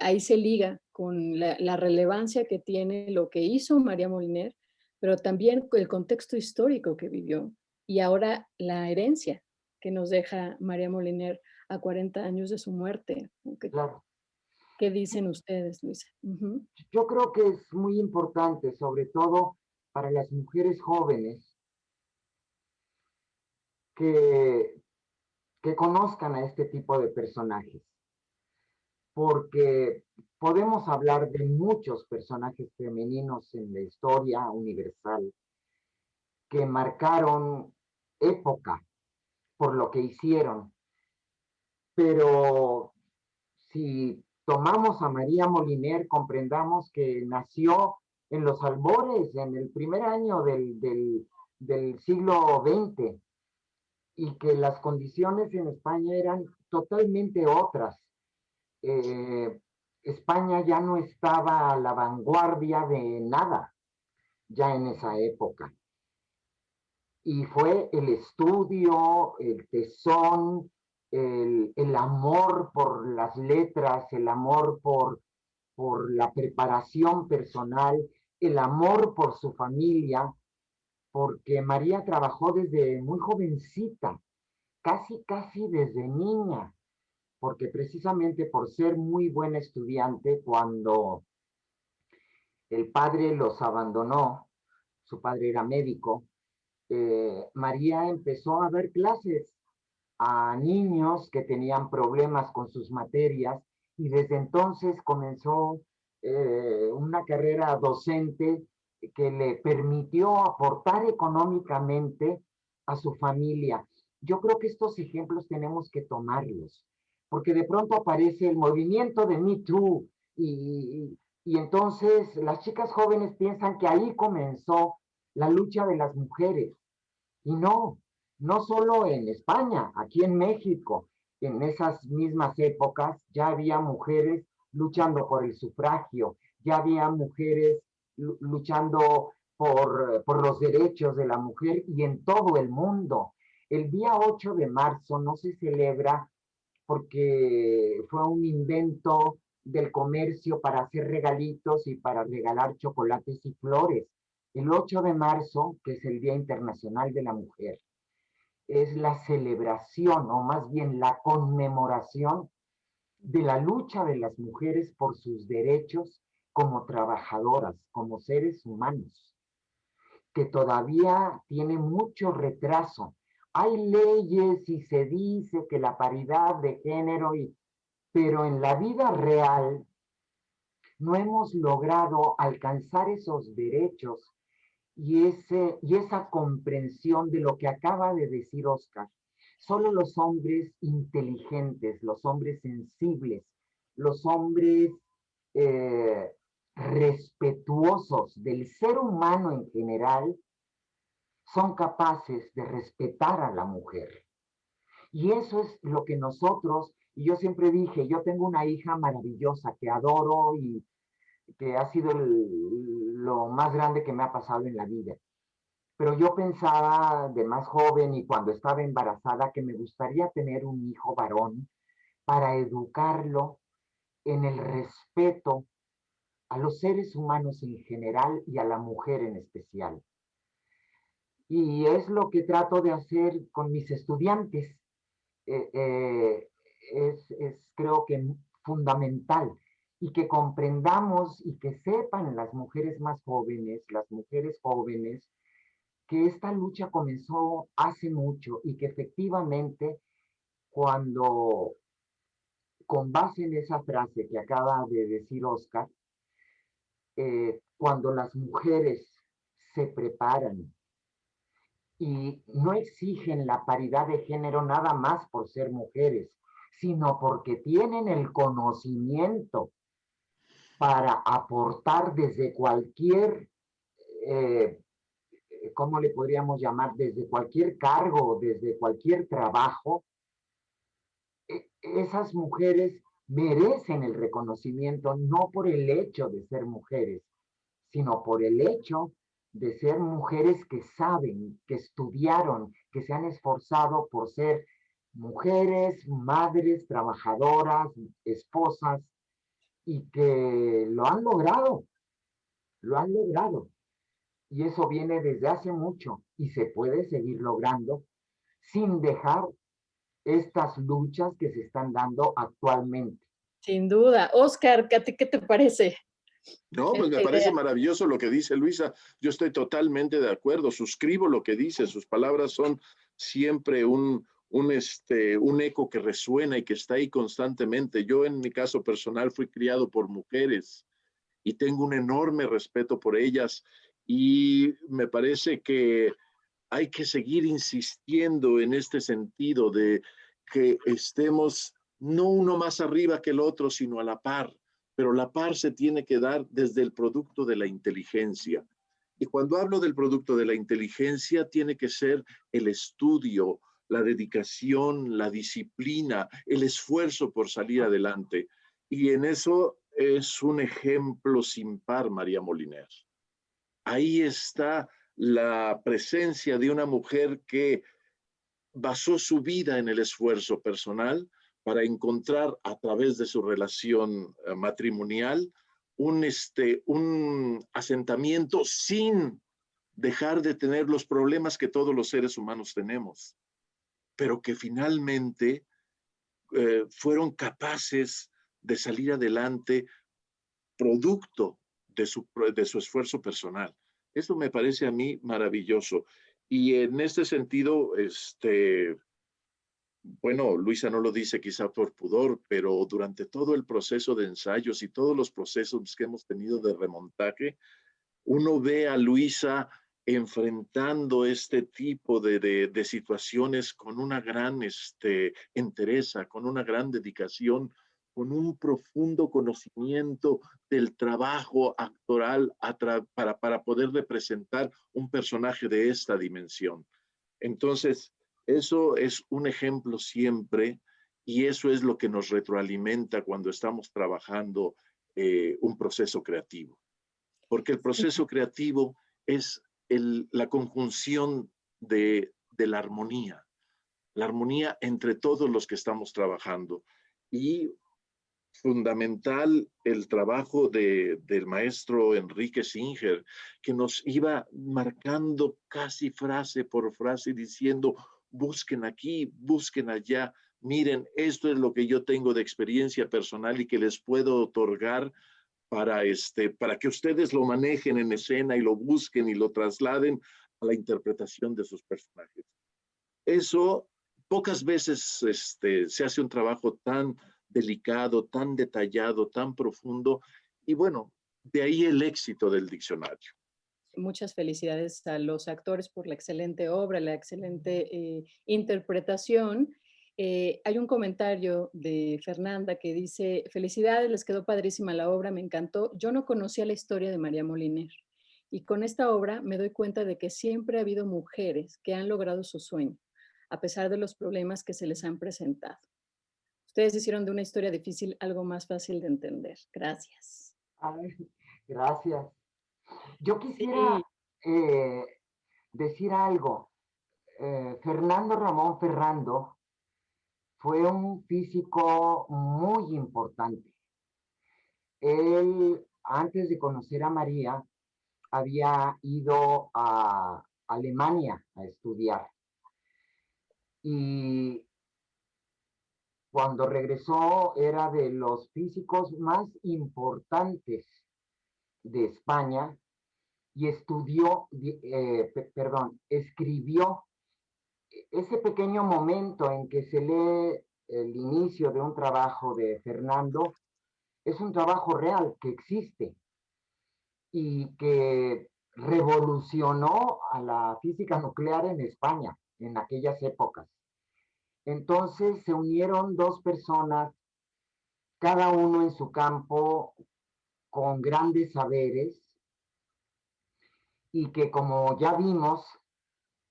ahí se liga con la relevancia que tiene lo que hizo María Moliner, pero también el contexto histórico que vivió y ahora la herencia que nos deja María Moliner a 40 años de su muerte. ¿Qué, Claro. qué dicen ustedes, Luisa? Yo creo que es muy importante, sobre todo para las mujeres jóvenes, que, que conozcan a este tipo de personajes, porque podemos hablar de muchos personajes femeninos en la historia universal que marcaron época por lo que hicieron, pero si tomamos a María Moliner, comprendamos que nació en los albores, en el primer año del siglo XX, y que las condiciones en España eran totalmente otras. España ya no estaba a la vanguardia de nada, ya en esa época. Y fue el estudio, el tesón, el amor por las letras, el amor por la preparación personal, el amor por su familia, porque María trabajó desde muy jovencita, casi desde niña, porque precisamente por ser muy buena estudiante, cuando el padre los abandonó, su padre era médico, María empezó a dar clases a niños que tenían problemas con sus materias y desde entonces comenzó una carrera docente que le permitió aportar económicamente a su familia. Yo creo que estos ejemplos tenemos que tomarlos, porque de pronto aparece el movimiento de Me Too y entonces las chicas jóvenes piensan que ahí comenzó la lucha de las mujeres. Y no, no solo en España, aquí en México, en esas mismas épocas ya había mujeres luchando por el sufragio, ya había mujeres luchando por los derechos de la mujer y en todo el mundo. El día 8 de marzo no se celebra porque fue un invento del comercio para hacer regalitos y para regalar chocolates y flores. El 8 de marzo, que es el Día Internacional de la Mujer, es la celebración o más bien la conmemoración de la lucha de las mujeres por sus derechos como trabajadoras, como seres humanos, que todavía tiene mucho retraso. Hay leyes y se dice que la paridad de género, pero en la vida real no hemos logrado alcanzar esos derechos y esa comprensión de lo que acaba de decir Oscar. Solo los hombres inteligentes, los hombres sensibles, los hombres eh, respetuosos del ser humano en general son capaces de respetar a la mujer. Y eso es lo que nosotros, y yo siempre dije, yo tengo una hija maravillosa que adoro y que ha sido lo más grande que me ha pasado en la vida. Pero yo pensaba de más joven y cuando estaba embarazada que me gustaría tener un hijo varón para educarlo en el respeto a los seres humanos en general y a la mujer en especial. Y es lo que trato de hacer con mis estudiantes. Eh, eh, creo que fundamental y que comprendamos y que sepan las mujeres más jóvenes, las mujeres jóvenes, que esta lucha comenzó hace mucho y que efectivamente cuando, con base en esa frase que acaba de decir Oscar, cuando las mujeres se preparan y no exigen la paridad de género nada más por ser mujeres, sino porque tienen el conocimiento para aportar desde cualquier, eh, ¿cómo le podríamos llamar? Desde cualquier cargo, desde cualquier trabajo, esas mujeres merecen el reconocimiento no por el hecho de ser mujeres, sino por el hecho de ser mujeres que saben, que estudiaron, que se han esforzado por ser mujeres, madres, trabajadoras, esposas, y que lo han logrado. Y eso viene desde hace mucho y se puede seguir logrando sin dejar estas luchas que se están dando actualmente. Sin duda. Oscar, ¿a ti qué te parece? No, pues me parece maravilloso lo que dice Luisa. Yo estoy totalmente de acuerdo, suscribo lo que dice, sus palabras son siempre un eco que resuena y que está ahí constantemente. Yo en mi caso personal fui criado por mujeres y tengo un enorme respeto por ellas y me parece que hay que seguir insistiendo en este sentido de que estemos no uno más arriba que el otro, sino a la par, pero la par se tiene que dar desde el producto de la inteligencia. Y cuando hablo del producto de la inteligencia, tiene que ser el estudio, la dedicación, la disciplina, el esfuerzo por salir adelante. Y en eso es un ejemplo sin par, María Moliner. Ahí está la presencia de una mujer que basó su vida en el esfuerzo personal para encontrar a través de su relación matrimonial un asentamiento sin dejar de tener los problemas que todos los seres humanos tenemos, pero que finalmente fueron capaces de salir adelante producto de su esfuerzo personal. Eso me parece a mí maravilloso. Y en este sentido, bueno, Luisa no lo dice quizá por pudor, pero durante todo el proceso de ensayos y todos los procesos que hemos tenido de remontaje, uno ve a Luisa enfrentando este tipo de situaciones con una gran entereza, con una gran dedicación, con un profundo conocimiento del trabajo actoral para poder representar un personaje de esta dimensión. Entonces, eso es un ejemplo siempre y eso es lo que nos retroalimenta cuando estamos trabajando un proceso creativo. Porque el proceso creativo es la conjunción de la armonía entre todos los que estamos trabajando. Y fundamental el trabajo del maestro Enrique Singer, que nos iba marcando casi frase por frase, diciendo, busquen aquí, busquen allá, miren, esto es lo que yo tengo de experiencia personal y que les puedo otorgar para que ustedes lo manejen en escena y lo busquen y lo trasladen a la interpretación de sus personajes. Eso pocas veces se hace un trabajo tan delicado, tan detallado, tan profundo, y bueno, de ahí el éxito del diccionario. Muchas felicidades a los actores por la excelente obra, la excelente interpretación. Hay un comentario de Fernanda que dice, felicidades, les quedó padrísima la obra, me encantó. Yo no conocía la historia de María Moliner y con esta obra me doy cuenta de que siempre ha habido mujeres que han logrado su sueño, a pesar de los problemas que se les han presentado. Ustedes hicieron de una historia difícil algo más fácil de entender. Gracias. Ay, gracias. Yo quisiera decir algo. Fernando Ramón Ferrando fue un físico muy importante. Él, antes de conocer a María, había ido a Alemania a estudiar. Y cuando regresó era de los físicos más importantes de España y escribió ese pequeño momento en que se lee el inicio de un trabajo de Fernando. Es un trabajo real que existe y que revolucionó a la física nuclear en España en aquellas épocas. Entonces se unieron dos personas, cada uno en su campo, con grandes saberes, y que, como ya vimos,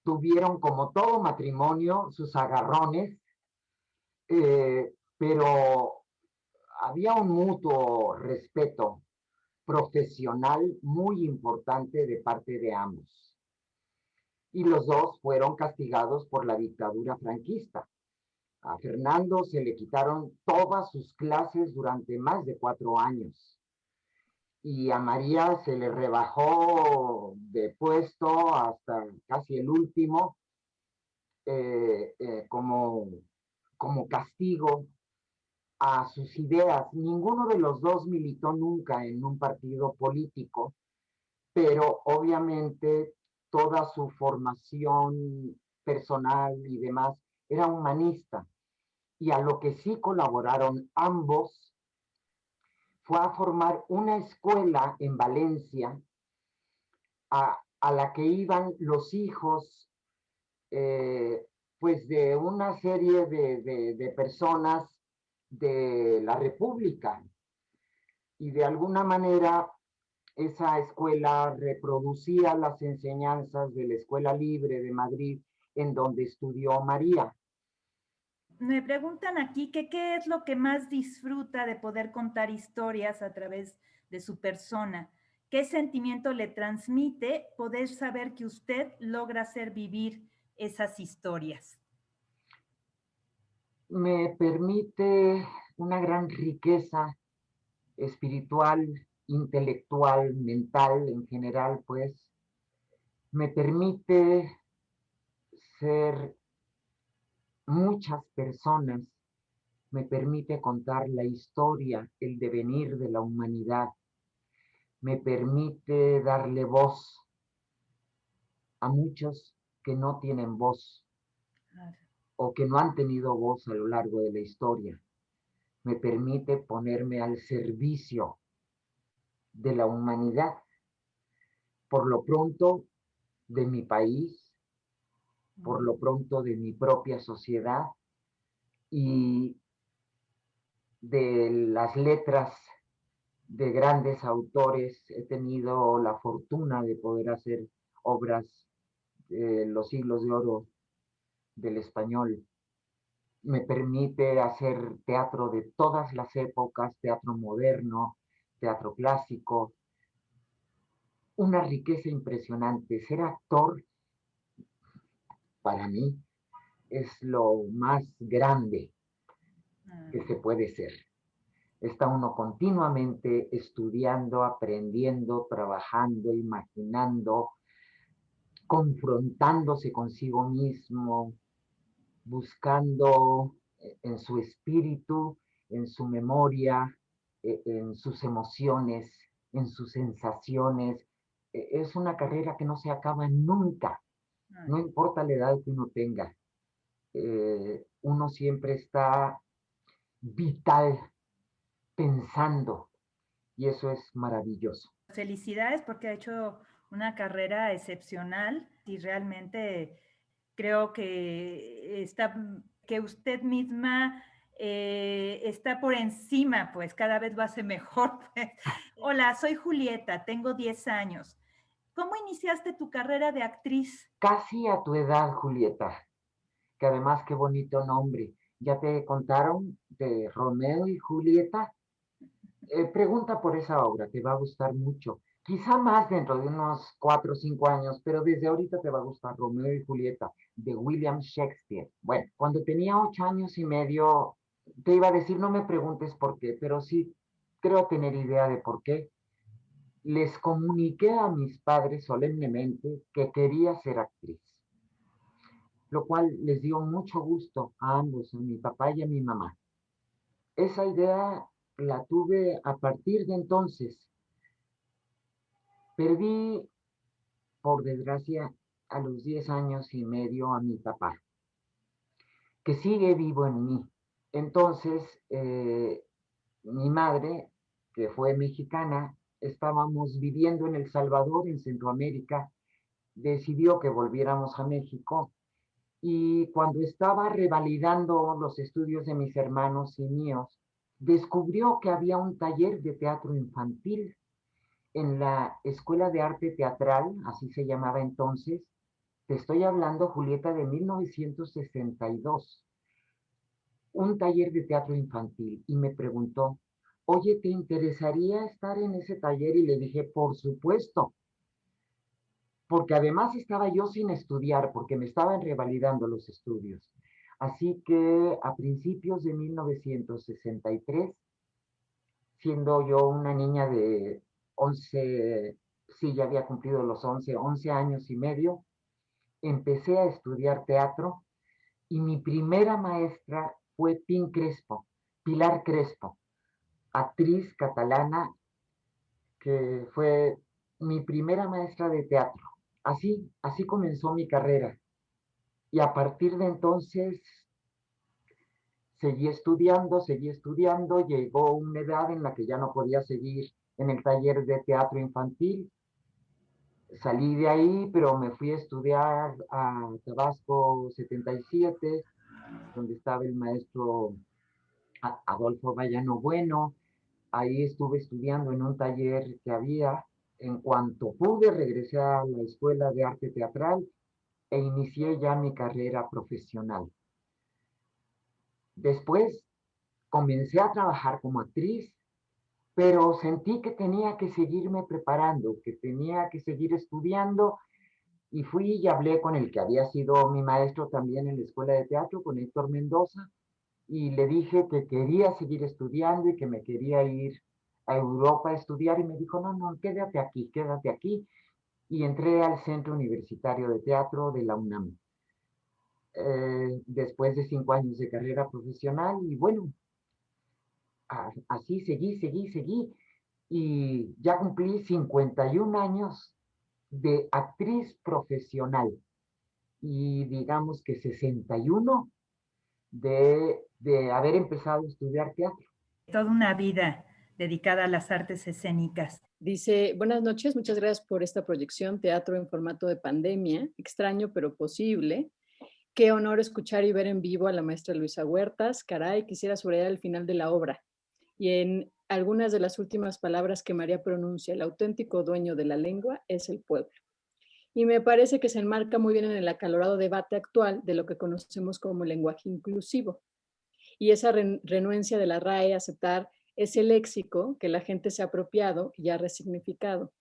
tuvieron, como todo matrimonio, sus agarrones, pero había un mutuo respeto profesional muy importante de parte de ambos. Y los dos fueron castigados por la dictadura franquista. A Fernando se le quitaron todas sus clases durante más de 4 años. Y a María se le rebajó de puesto hasta casi el último, como castigo a sus ideas. Ninguno de los dos militó nunca en un partido político, pero obviamente toda su formación personal y demás era humanista. Y a lo que sí colaboraron ambos fue a formar una escuela en Valencia a la que iban los hijos, pues de una serie de personas de la República. Y de alguna manera esa escuela reproducía las enseñanzas de la Escuela Libre de Madrid, en donde estudió María. Me preguntan aquí que qué es lo que más disfruta de poder contar historias a través de su persona. ¿Qué sentimiento le transmite poder saber que usted logra hacer vivir esas historias? Me permite una gran riqueza espiritual, intelectual, mental en general, pues. Me permite ser muchas personas, me permite contar la historia, el devenir de la humanidad, me permite darle voz a muchos que no tienen voz o que no han tenido voz a lo largo de la historia. Me permite ponerme al servicio de la humanidad, por lo pronto de mi país, por lo pronto de mi propia sociedad y de las letras de grandes autores. He tenido la fortuna de poder hacer obras de los siglos de oro del español. Me permite hacer teatro de todas las épocas, teatro moderno, teatro clásico. Una riqueza impresionante. Ser actor, para mí, es lo más grande que se puede ser. Está uno continuamente estudiando, aprendiendo, trabajando, imaginando, confrontándose consigo mismo, buscando en su espíritu, en su memoria, en sus emociones, en sus sensaciones. Es una carrera que no se acaba nunca, no importa la edad que uno tenga. Uno siempre está vital, pensando, y eso es maravilloso. Felicidades porque ha hecho una carrera excepcional y realmente creo que que usted misma está por encima, pues cada vez va a ser mejor. Pues. Hola, soy Julieta, tengo 10 años. ¿Cómo iniciaste tu carrera de actriz? Casi a tu edad, Julieta, que además qué bonito nombre. ¿Ya te contaron de Romeo y Julieta? Pregunta por esa obra, te va a gustar mucho. Quizá más dentro de unos 4 o 5 años, pero desde ahorita te va a gustar Romeo y Julieta, de William Shakespeare. Bueno, cuando tenía 8 años y medio, te iba a decir, no me preguntes por qué, pero sí creo tener idea de por qué. Les comuniqué a mis padres solemnemente que quería ser actriz, lo cual les dio mucho gusto a ambos, a mi papá y a mi mamá. Esa idea la tuve a partir de entonces. Perdí por desgracia, a los 10 años y medio a mi papá, que sigue vivo en mí. Entonces, mi madre, que fue mexicana, estábamos viviendo en El Salvador, en Centroamérica, decidió que volviéramos a México, y cuando estaba revalidando los estudios de mis hermanos y míos, descubrió que había un taller de teatro infantil en la Escuela de Arte Teatral, así se llamaba entonces. Te estoy hablando, Julieta, de 1962. Un taller de teatro infantil, y me preguntó, oye, ¿te interesaría estar en ese taller? Y le dije, por supuesto, porque además estaba yo sin estudiar, porque me estaban revalidando los estudios. Así que a principios de 1963, siendo yo una niña de 11, sí, ya había cumplido los 11 años y medio, empecé a estudiar teatro, y mi primera maestra fue Pilar Crespo, actriz catalana, que fue mi primera maestra de teatro. Así comenzó mi carrera. Y a partir de entonces seguí estudiando, llegó una edad en la que ya no podía seguir en el taller de teatro infantil. Salí de ahí, pero me fui a estudiar a Tabasco 77, donde estaba el maestro Adolfo Vallano Bueno. Ahí estuve estudiando en un taller que había. En cuanto pude, regresé a la Escuela de Arte Teatral e inicié ya mi carrera profesional. Después comencé a trabajar como actriz, pero sentí que tenía que seguirme preparando, que tenía que seguir estudiando, y fui y hablé con el que había sido mi maestro también en la Escuela de Teatro, con Héctor Mendoza, y le dije que quería seguir estudiando y que me quería ir a Europa a estudiar, y me dijo, no, quédate aquí, y entré al Centro Universitario de Teatro de la UNAM. Después de 5 años de carrera profesional, y bueno, así seguí, y ya cumplí 51 años de actriz profesional, y digamos que 61 de haber empezado a estudiar teatro. Toda una vida dedicada a las artes escénicas. Dice, buenas noches, muchas gracias por esta proyección, teatro en formato de pandemia, extraño pero posible. Qué honor escuchar y ver en vivo a la maestra Luisa Huertas. Caray, quisiera subrayar el final de la obra y en algunas de las últimas palabras que María pronuncia, el auténtico dueño de la lengua es el pueblo. Y me parece que se enmarca muy bien en el acalorado debate actual de lo que conocemos como lenguaje inclusivo. Y esa renuencia de la RAE a aceptar ese léxico que la gente se ha apropiado y ha resignificado.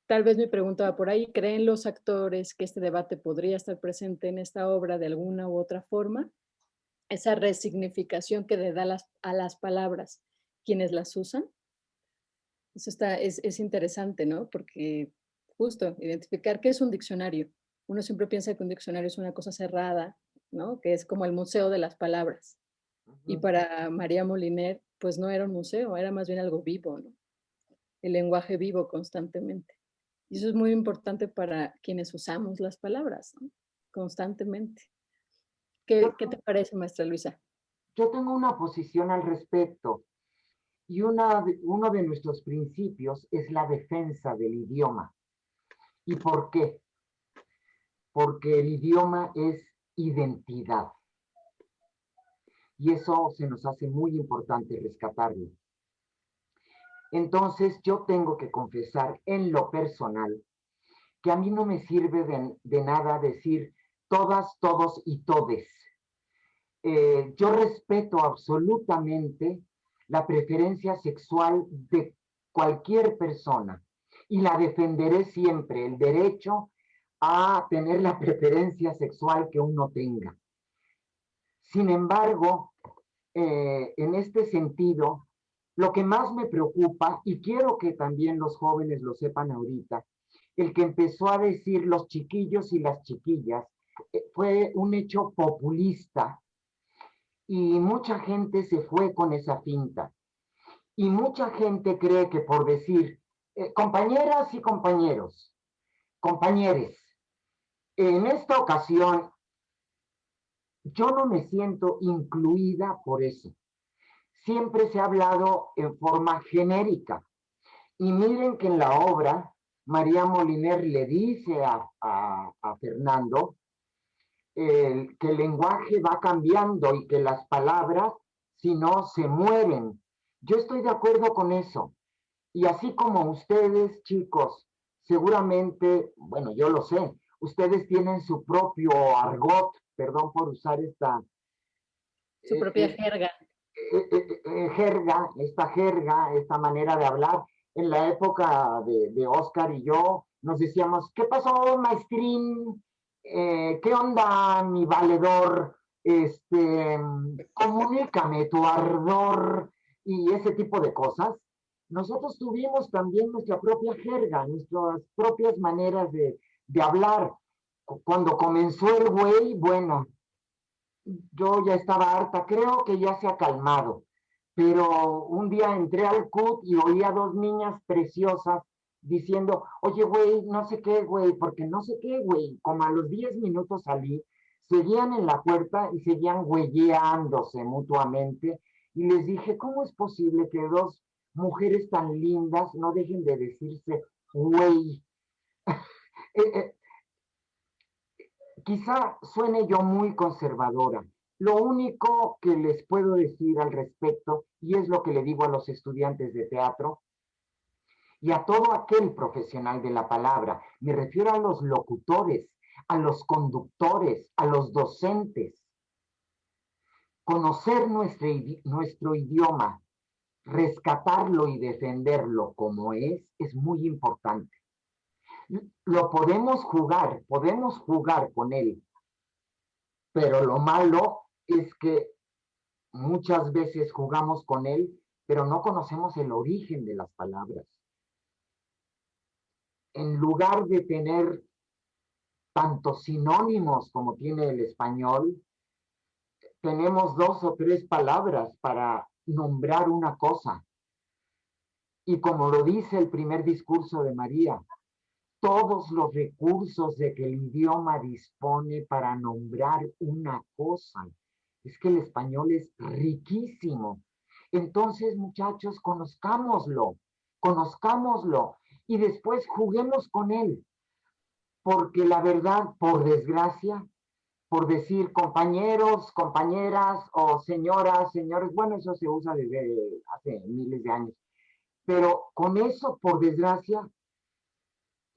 Tal vez mi pregunta va por ahí. ¿Creen los actores que este debate podría estar presente en esta obra de alguna u otra forma? Esa resignificación que le da a las palabras quienes las usan. Eso es interesante, ¿no? Porque justo identificar qué es un diccionario. Uno siempre piensa que un diccionario es una cosa cerrada, ¿no? Que es como el museo de las palabras. Y para María Moliner, pues no era un museo, era más bien algo vivo, ¿no? El lenguaje vivo constantemente. Y eso es muy importante para quienes usamos las palabras, ¿no? Constantemente. ¿Qué te parece, maestra Luisa? Yo tengo una posición al respecto, y uno de nuestros principios es la defensa del idioma. ¿Y por qué? Porque el idioma es identidad. Y eso se nos hace muy importante rescatarlo. Entonces yo tengo que confesar en lo personal que a mí no me sirve de nada decir todas, todos y todes. Yo respeto absolutamente la preferencia sexual de cualquier persona y la defenderé siempre, el derecho a tener la preferencia sexual que uno tenga. Sin embargo, en este sentido, lo que más me preocupa, y quiero que también los jóvenes lo sepan ahorita, el que empezó a decir los chiquillos y las chiquillas, fue un hecho populista, y mucha gente se fue con esa finta. Y mucha gente cree que por decir compañeras y compañeros, compañeros, en esta ocasión yo no me siento incluida por eso. Siempre se ha hablado en forma genérica. Y miren que en la obra, María Moliner le dice a Fernando que el lenguaje va cambiando y que las palabras, si no, se mueren. Yo estoy de acuerdo con eso. Y así como ustedes, chicos, seguramente, bueno, yo lo sé, ustedes tienen su propio argot, perdón por usar esta... Su propia jerga. Esta manera de hablar. En la época de Oscar y yo, nos decíamos, ¿qué pasó, maestrín? ¿Qué onda, mi valedor? Comunícame tu ardor y ese tipo de cosas. Nosotros tuvimos también nuestra propia jerga, nuestras propias maneras de hablar. Cuando comenzó el güey, bueno, yo ya estaba harta, creo que ya se ha calmado, pero un día entré al CUT y oí a dos niñas preciosas diciendo, oye, güey, no sé qué, güey, porque no sé qué, güey, como a los 10 minutos salí, seguían en la puerta y seguían güeyéndose mutuamente, y les dije, ¿cómo es posible que dos mujeres tan lindas no dejen de decirse güey? eh, Quizá suene yo muy conservadora. Lo único que les puedo decir al respecto, y es lo que le digo a los estudiantes de teatro y a todo aquel profesional de la palabra, me refiero a los locutores, a los conductores, a los docentes. Conocer nuestro idioma, rescatarlo y defenderlo como es muy importante. Lo podemos jugar con él, pero lo malo es que muchas veces jugamos con él, pero no conocemos el origen de las palabras. En lugar de tener tantos sinónimos como tiene el español, tenemos 2 o 3 palabras para nombrar una cosa. Y como lo dice el primer discurso de María, todos los recursos de que el idioma dispone para nombrar una cosa. Es que el español es riquísimo. Entonces, muchachos, conozcámoslo y después juguemos con él. Porque la verdad, por desgracia, por decir compañeros, compañeras o señoras, señores, bueno, eso se usa desde hace miles de años. Pero con eso, por desgracia,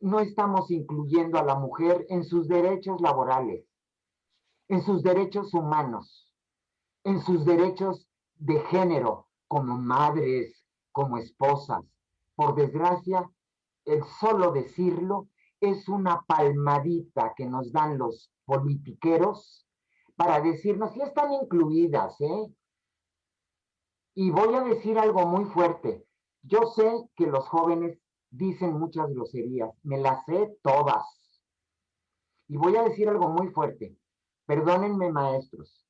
no estamos incluyendo a la mujer en sus derechos laborales, en sus derechos humanos, en sus derechos de género, como madres, como esposas. Por desgracia, el solo decirlo es una palmadita que nos dan los politiqueros para decirnos, sí están incluidas, ¿eh? Y voy a decir algo muy fuerte. Yo sé que los jóvenes dicen muchas groserías, me las sé todas. Y voy a decir algo muy fuerte. Perdónenme, maestros,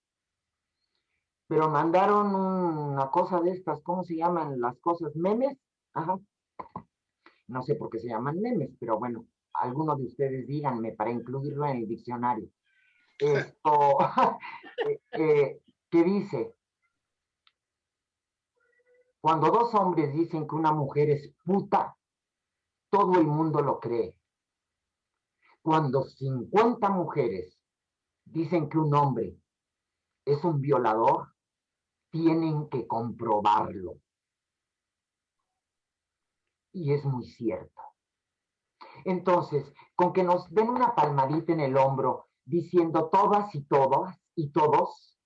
pero mandaron una cosa de estas, ¿cómo se llaman las cosas? ¿Memes? Ajá. No sé por qué se llaman memes, pero bueno, algunos de ustedes díganme para incluirlo en el diccionario. Esto, ¿qué dice? Cuando 2 hombres dicen que una mujer es puta, todo el mundo lo cree. Cuando 50 mujeres dicen que un hombre es un violador, tienen que comprobarlo. Y es muy cierto. Entonces, con que nos den una palmadita en el hombro diciendo todas y todos y todos,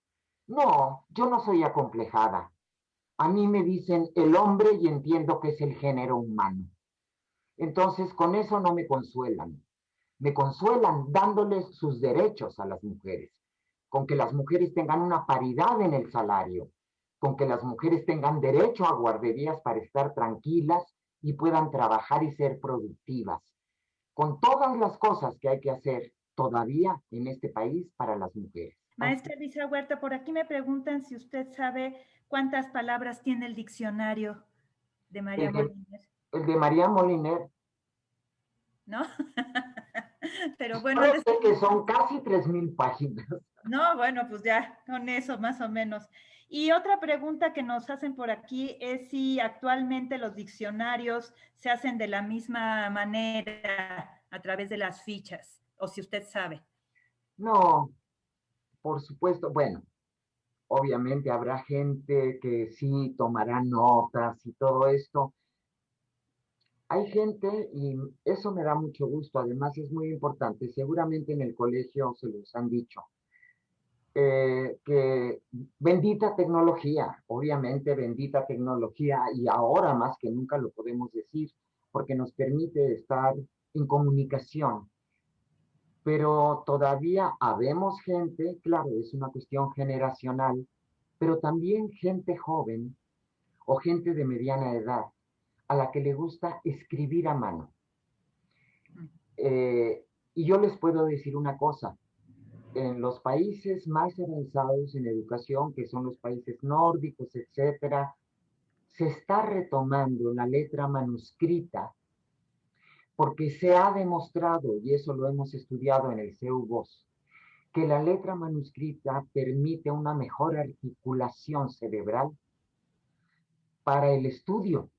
no, yo no soy acomplejada. A mí me dicen el hombre y entiendo que es el género humano. Entonces, con eso no me consuelan. Me consuelan dándoles sus derechos a las mujeres, con que las mujeres tengan una paridad en el salario, con que las mujeres tengan derecho a guarderías para estar tranquilas y puedan trabajar y ser productivas, con todas las cosas que hay que hacer todavía en este país para las mujeres. Maestra Elisa Huerta, por aquí me preguntan si usted sabe cuántas palabras tiene el diccionario de María Moliner. El de María Moliner ¿no? Pero bueno, Yo sé que son casi 3,000 páginas. no, bueno, pues ya con eso más o menos. Y otra pregunta que nos hacen por aquí es si actualmente los diccionarios se hacen de la misma manera a través de las fichas, o si usted sabe. No, por supuesto, bueno, obviamente habrá gente que sí tomará notas y todo esto. Hay gente, y eso me da mucho gusto, además es muy importante, seguramente en el colegio se los han dicho, que bendita tecnología, obviamente bendita tecnología, y ahora más que nunca lo podemos decir, porque nos permite estar en comunicación, pero todavía habemos gente, claro, es una cuestión generacional, pero también gente joven o gente de mediana edad a la que le gusta escribir a mano. Y yo les puedo decir una cosa, en los países más avanzados en educación, que son los países nórdicos, etcétera, se está retomando la letra manuscrita porque se ha demostrado, y eso lo hemos estudiado en el CEU-VOS, que la letra manuscrita permite una mejor articulación cerebral para el estudio,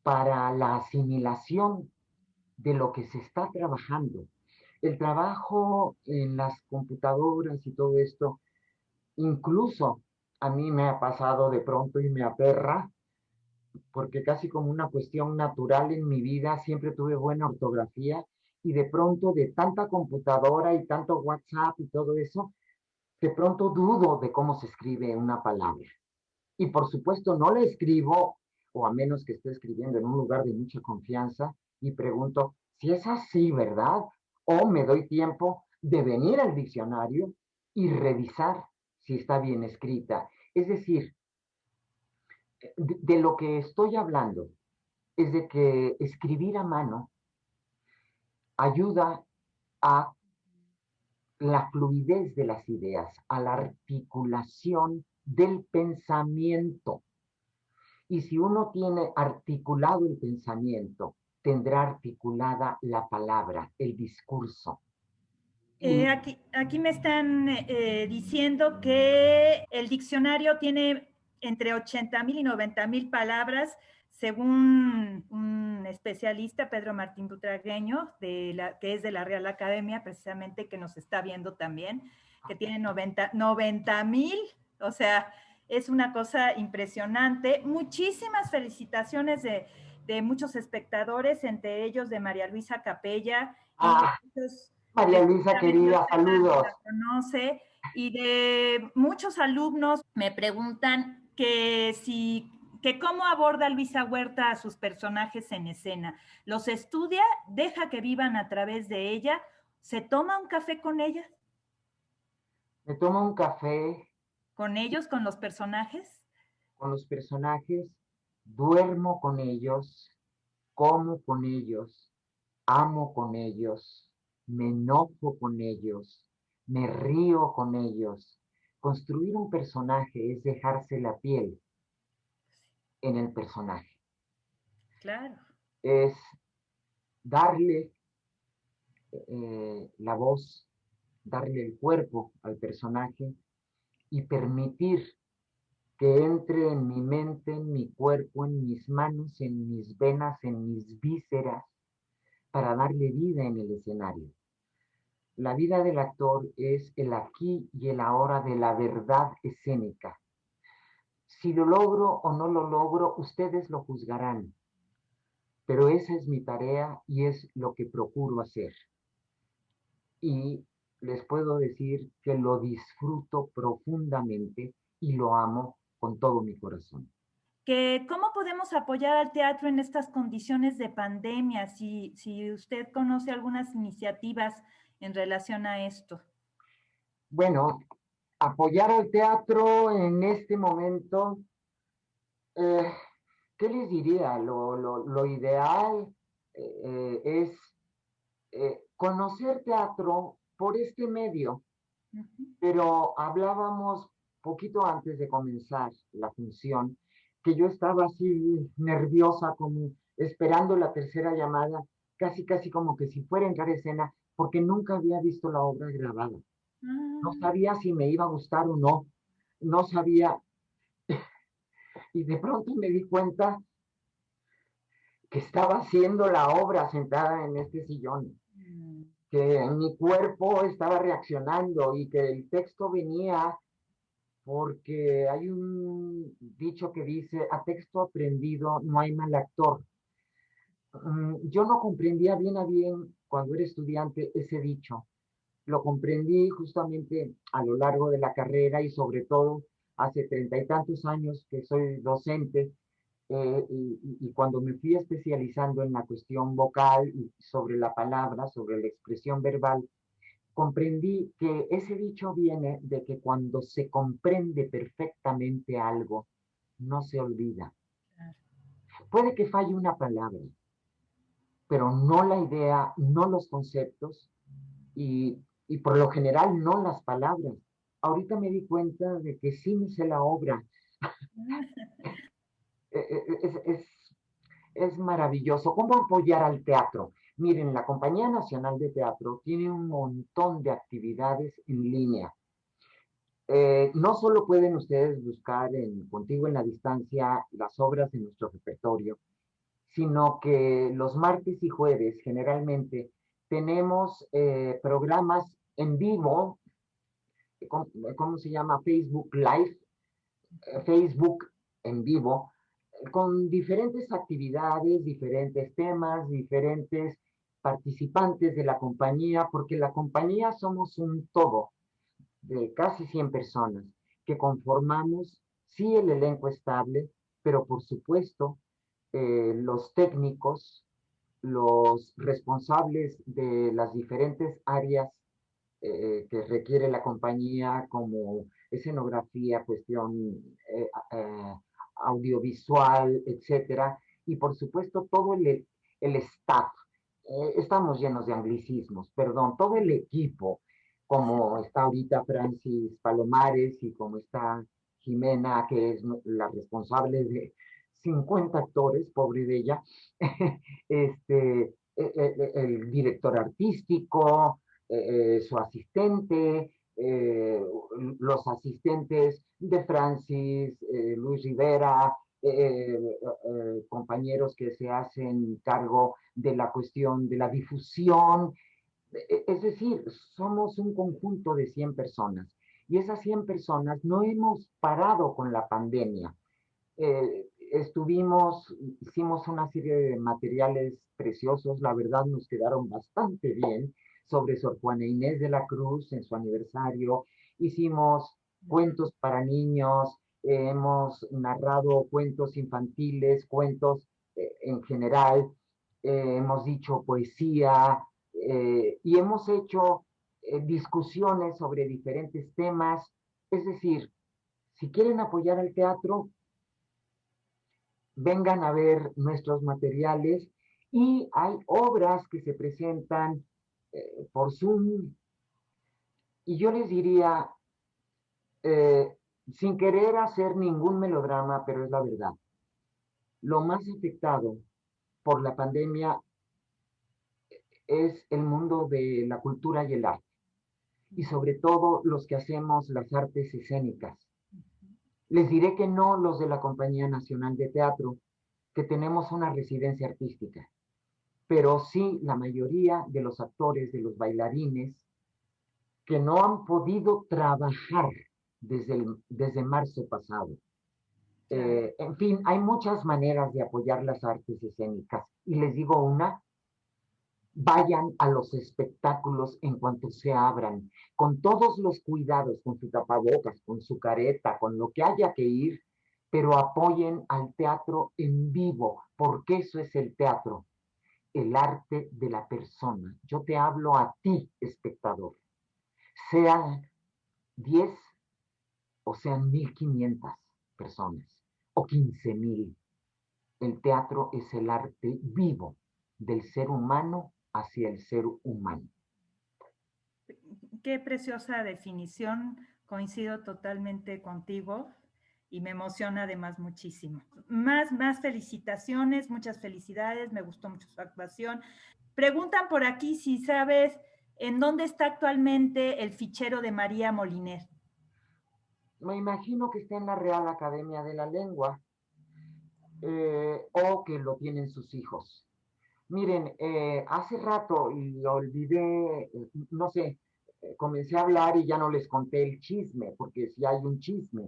para la asimilación de lo que se está trabajando. El trabajo en las computadoras y todo esto, incluso a mí me ha pasado de pronto y me aterra, porque casi como una cuestión natural en mi vida siempre tuve buena ortografía y de pronto de tanta computadora y tanto WhatsApp y todo eso, de pronto dudo de cómo se escribe una palabra. Y por supuesto no la escribo, o a menos que esté escribiendo en un lugar de mucha confianza, y pregunto si es así, ¿verdad? O me doy tiempo de venir al diccionario y revisar si está bien escrita. Es decir, de lo que estoy hablando es de que escribir a mano ayuda a la fluidez de las ideas, a la articulación del pensamiento. Y si uno tiene articulado el pensamiento, tendrá articulada la palabra, el discurso. Aquí me están diciendo que el diccionario tiene entre 80,000 y 90,000 palabras, según un especialista, Pedro Martín Butragueño, que es de la Real Academia, precisamente, que nos está viendo también, que tiene 90,000, o sea, es una cosa impresionante. Muchísimas felicitaciones de muchos espectadores, entre ellos de María Luisa Capella y muchos. María Luisa, querida, saludos. La conoce, y de muchos alumnos me preguntan que cómo aborda Luisa Huerta a sus personajes en escena. ¿Los estudia? ¿Deja que vivan a través de ella? ¿Se toma un café con ellas? Me tomo un café. ¿Con ellos, con los personajes? Con los personajes, duermo con ellos, como con ellos, amo con ellos, me enojo con ellos, me río con ellos. Construir un personaje es dejarse la piel en el personaje. Claro. Es darle la voz, darle el cuerpo al personaje y permitir que entre en mi mente, en mi cuerpo, en mis manos, en mis venas, en mis vísceras, para darle vida en el escenario. La vida del actor es el aquí y el ahora de la verdad escénica. Si lo logro o no lo logro, ustedes lo juzgarán, pero esa es mi tarea y es lo que procuro hacer. Y les puedo decir que lo disfruto profundamente y lo amo con todo mi corazón. ¿Cómo podemos apoyar al teatro en estas condiciones de pandemia? Si usted conoce algunas iniciativas en relación a esto. Bueno, apoyar al teatro en este momento, ¿qué les diría? Lo ideal es conocer teatro por este medio, pero hablábamos poquito antes de comenzar la función, que yo estaba así nerviosa, como esperando la tercera llamada, casi como que si fuera a entrar a escena, porque nunca había visto la obra grabada. No sabía si me iba a gustar o no, no sabía, y de pronto me di cuenta que estaba haciendo la obra sentada en este sillón, que mi cuerpo estaba reaccionando y que el texto venía porque hay un dicho que dice, a texto aprendido no hay mal actor. Yo no comprendía bien a bien cuando era estudiante ese dicho. Lo comprendí justamente a lo largo de la carrera y sobre todo hace 30 y tantos años que soy docente, y cuando me fui especializando en la cuestión vocal y sobre la palabra, sobre la expresión verbal, comprendí que ese dicho viene de que cuando se comprende perfectamente algo, no se olvida. Puede que falle una palabra, pero no la idea, no los conceptos y por lo general no las palabras. Ahorita me di cuenta de que sí me sé la obra. es, es, es maravilloso. ¿Cómo apoyar al teatro? Miren, la Compañía Nacional de Teatro tiene un montón de actividades en línea. No solo pueden ustedes buscar contigo en la distancia las obras de nuestro repertorio, sino que los martes y jueves generalmente tenemos programas en vivo, ¿cómo se llama? Facebook Live, Facebook en vivo, con diferentes actividades, diferentes temas, diferentes participantes de la compañía, porque la compañía somos un todo de casi 100 personas que conformamos, sí, el elenco estable, pero por supuesto los técnicos, los responsables de las diferentes áreas que requiere la compañía, como escenografía, cuestión audiovisual, etcétera, y por supuesto todo el staff. Estamos llenos de anglicismos, perdón, todo el equipo, como está ahorita Francis Palomares y como está Jimena, que es la responsable de 50 actores, pobre de ella, el director artístico, su asistente, los asistentes de Francis, Luis Rivera, compañeros que se hacen cargo de la cuestión de la difusión. Es decir, somos un conjunto de 100 personas y esas 100 personas no hemos parado con la pandemia. Hicimos una serie de materiales preciosos, la verdad nos quedaron bastante bien, sobre Sor Juana Inés de la Cruz en su aniversario. Hicimos cuentos para niños, hemos narrado cuentos infantiles, cuentos en general, hemos dicho poesía, y hemos hecho discusiones sobre diferentes temas. Es decir, si quieren apoyar al teatro, vengan a ver nuestros materiales y hay obras que se presentan por Zoom. Y yo les diría, sin querer hacer ningún melodrama, pero es la verdad, lo más afectado por la pandemia es el mundo de la cultura y el arte, y sobre todo los que hacemos las artes escénicas. Les diré que no los de la Compañía Nacional de Teatro, que tenemos una residencia artística, pero sí la mayoría de los actores, de los bailarines, que no han podido trabajar desde marzo pasado. En fin, hay muchas maneras de apoyar las artes escénicas. Y les digo una, vayan a los espectáculos en cuanto se abran, con todos los cuidados, con su tapabocas, con su careta, con lo que haya que ir, pero apoyen al teatro en vivo, porque eso es el teatro, el arte de la persona. Yo te hablo a ti, espectador, sean 10 o sean 1,500 personas o 15,000. El teatro es el arte vivo del ser humano hacia el ser humano. Qué preciosa definición, coincido totalmente contigo. y me emociona además muchísimo. Más felicitaciones, muchas felicidades, me gustó mucho su actuación. Preguntan por aquí si sabes en dónde está actualmente el fichero de María Moliner. Me imagino que está en la Real Academia de la Lengua, o que lo tienen sus hijos. Miren, hace rato y olvidé, no sé, comencé a hablar y ya no les conté el chisme, porque si hay un chisme.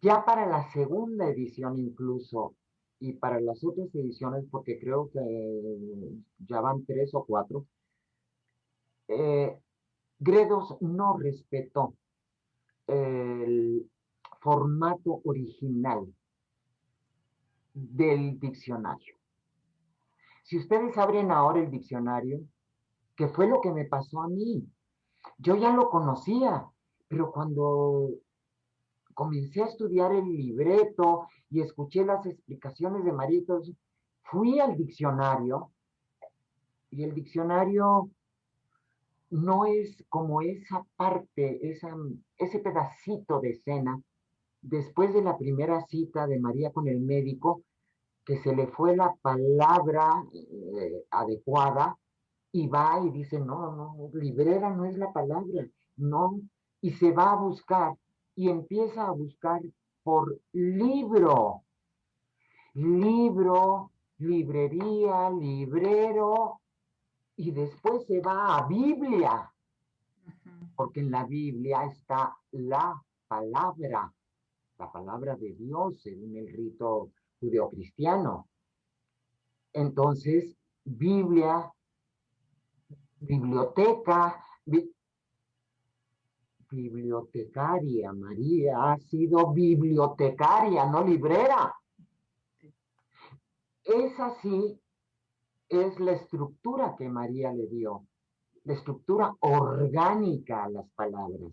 Ya para la segunda edición incluso, y para las otras ediciones, porque creo que ya van 3 o 4, Gredos no respetó el formato original del diccionario. Si ustedes abren ahora el diccionario, ¿qué fue lo que me pasó a mí? Yo ya lo conocía, pero cuando comencé a estudiar el libreto y escuché las explicaciones de María, fui al diccionario y el diccionario no es como esa parte, ese pedacito de escena después de la primera cita de María con el médico, que se le fue la palabra adecuada y va y dice, no, no, librera no es la palabra, no, y se va a buscar y empieza a buscar por libro, librería, librero, y después se va a Biblia, porque en la Biblia está la palabra de Dios en el rito judeocristiano. Entonces, Biblia, biblioteca, bibliotecaria, María ha sido bibliotecaria, no librera. Esa sí es la estructura que María le dio, la estructura orgánica a las palabras.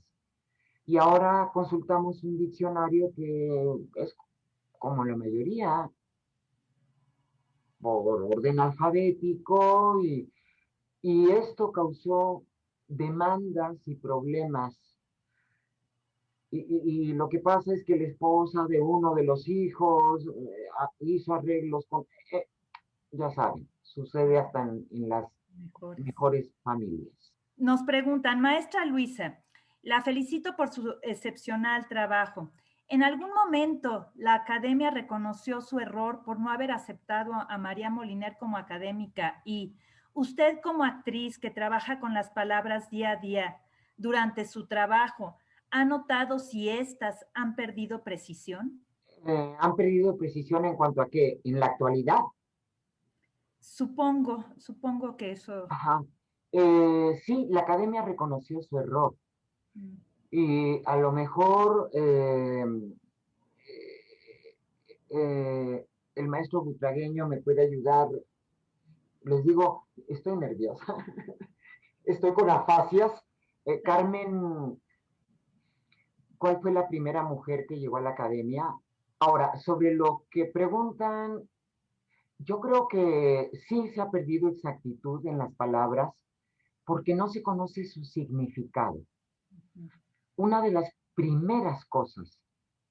Y ahora consultamos un diccionario que es como la mayoría, por orden alfabético, y esto causó demandas y problemas. Y lo que pasa es que la esposa de uno de los hijos hizo arreglos con, ya saben, sucede hasta en las mejores familias. Nos preguntan, maestra Luisa, la felicito por su excepcional trabajo. ¿En algún momento la academia reconoció su error por no haber aceptado a María Moliner como académica? Y usted como actriz que trabaja con las palabras día a día, durante su trabajo, ¿ha notado si éstas han perdido precisión? ¿Han perdido precisión en cuanto a qué? ¿En la actualidad? Supongo que eso... Ajá. Sí, la academia reconoció su error. Y a lo mejor el maestro butragueño me puede ayudar. Les digo, estoy nerviosa. Estoy con afasias. Carmen, ¿cuál fue la primera mujer que llegó a la academia? Ahora, sobre lo que preguntan, yo creo que sí se ha perdido exactitud en las palabras porque no se conoce su significado. Una de las primeras cosas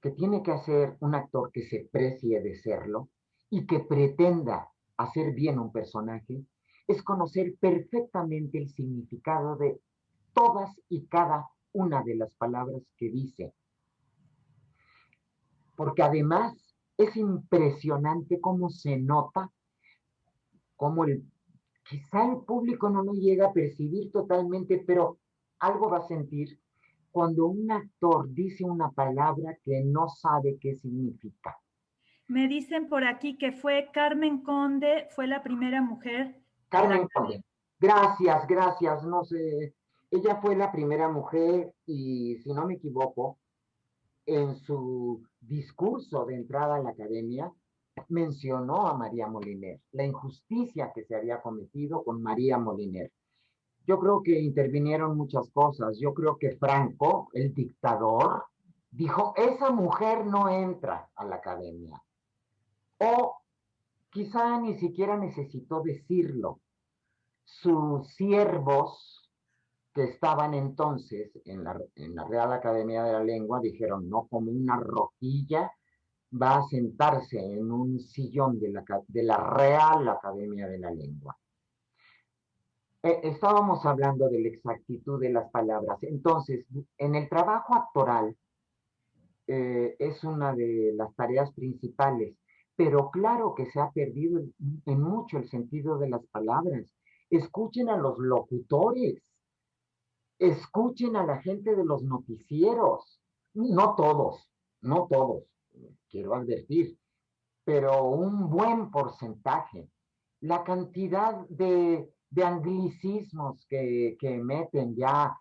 que tiene que hacer un actor que se precie de serlo y que pretenda hacer bien un personaje es conocer perfectamente el significado de todas y cada una de las palabras que dice. Porque además es impresionante cómo se nota, cómo quizá el público no lo llega a percibir totalmente, pero algo va a sentir cuando un actor dice una palabra que no sabe qué significa. Me dicen por aquí que fue Carmen Conde, fue la primera mujer. Carmen Conde. Gracias, no sé. Ella fue la primera mujer y, si no me equivoco, en su discurso de entrada a la academia, mencionó a María Moliner, la injusticia que se había cometido con María Moliner. Yo creo que intervinieron muchas cosas. Yo creo que Franco, el dictador, dijo, esa mujer no entra a la academia. O quizá ni siquiera necesitó decirlo. Sus siervos que estaban entonces en la Real Academia de la Lengua dijeron, no, como una rojilla va a sentarse en un sillón de la Real Academia de la Lengua. Estábamos hablando de la exactitud de las palabras. Entonces, en el trabajo actoral es una de las tareas principales, pero claro que se ha perdido en mucho el sentido de las palabras. Escuchen a los locutores, escuchen a la gente de los noticieros. No todos, no todos, quiero advertir, pero un buen porcentaje. La cantidad de anglicismos que meten ya,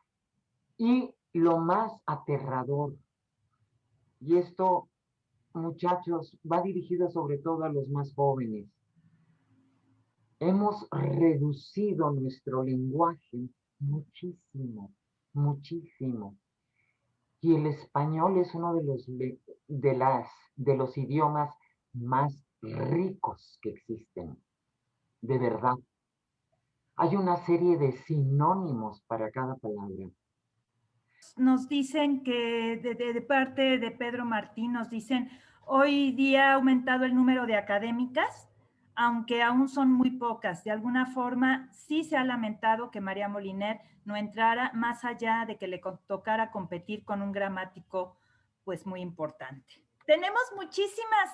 y lo más aterrador, y esto, muchachos, va dirigido sobre todo a los más jóvenes. Hemos reducido nuestro lenguaje muchísimo, muchísimo. Y el español es uno de los idiomas más ricos que existen. De verdad. Hay una serie de sinónimos para cada palabra. Nos dicen que de parte de Pedro Martín, nos dicen, hoy día ha aumentado el número de académicas, aunque aún son muy pocas. De alguna forma, sí se ha lamentado que María Moliner no entrara, más allá de que le tocara competir con un gramático pues muy importante. Tenemos muchísimas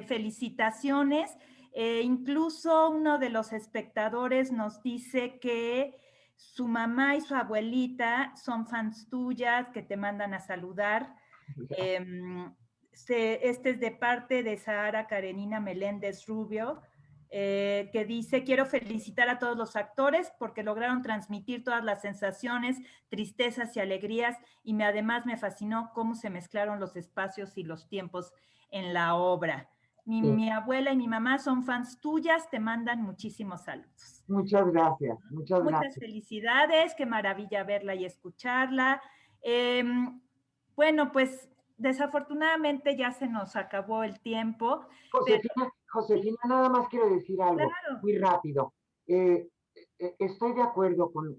felicitaciones. Incluso uno de los espectadores nos dice que su mamá y su abuelita son fans tuyas, que te mandan a saludar. Este es de parte de Sahara Karenina Meléndez Rubio, que dice, quiero felicitar a todos los actores porque lograron transmitir todas las sensaciones, tristezas y alegrías, y además me fascinó cómo se mezclaron los espacios y los tiempos en la obra. Mi abuela y mi mamá son fans tuyas, te mandan muchísimos saludos. Muchas gracias, muchas gracias. Muchas felicidades, qué maravilla verla y escucharla. Bueno, pues desafortunadamente ya se nos acabó el tiempo. Josefina, nada más quiero decir algo, claro, muy rápido. Estoy de acuerdo con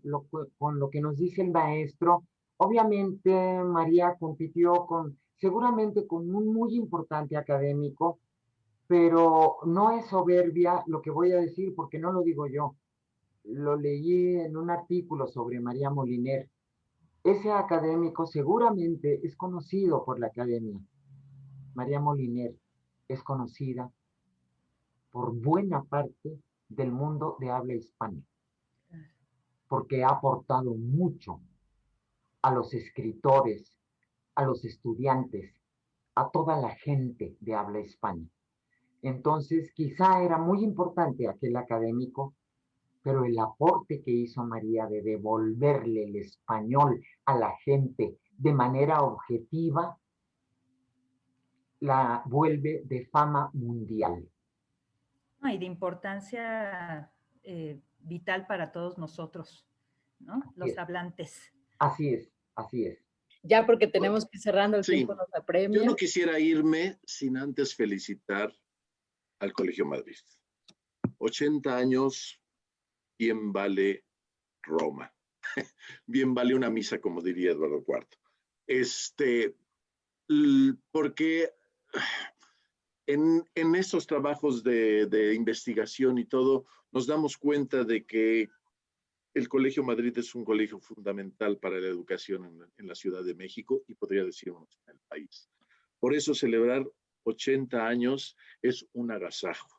lo que nos dice el maestro. Obviamente María compitió seguramente con un muy importante académico, pero no es soberbia lo que voy a decir porque no lo digo yo. Lo leí en un artículo sobre María Moliner. Ese académico seguramente es conocido por la academia. María Moliner es conocida por buena parte del mundo de habla hispana, porque ha aportado mucho a los escritores, a los estudiantes, a toda la gente de habla hispana. Entonces, quizá era muy importante aquel académico, pero el aporte que hizo María de devolverle el español a la gente de manera objetiva, la vuelve de fama mundial. Y de importancia vital para todos nosotros, ¿no? Los hablantes. Así es, así es. Ya porque tenemos que ir cerrando, el tiempo nos apremia. Yo no quisiera irme sin antes felicitar al Colegio Madrid. 80 años, bien vale Roma. Bien vale una misa, como diría Eduardo IV. Porque en estos trabajos de investigación y todo, nos damos cuenta de que el Colegio Madrid es un colegio fundamental para la educación en la Ciudad de México y podría decirnos en el país. Por eso celebrar 80 años es un agasajo.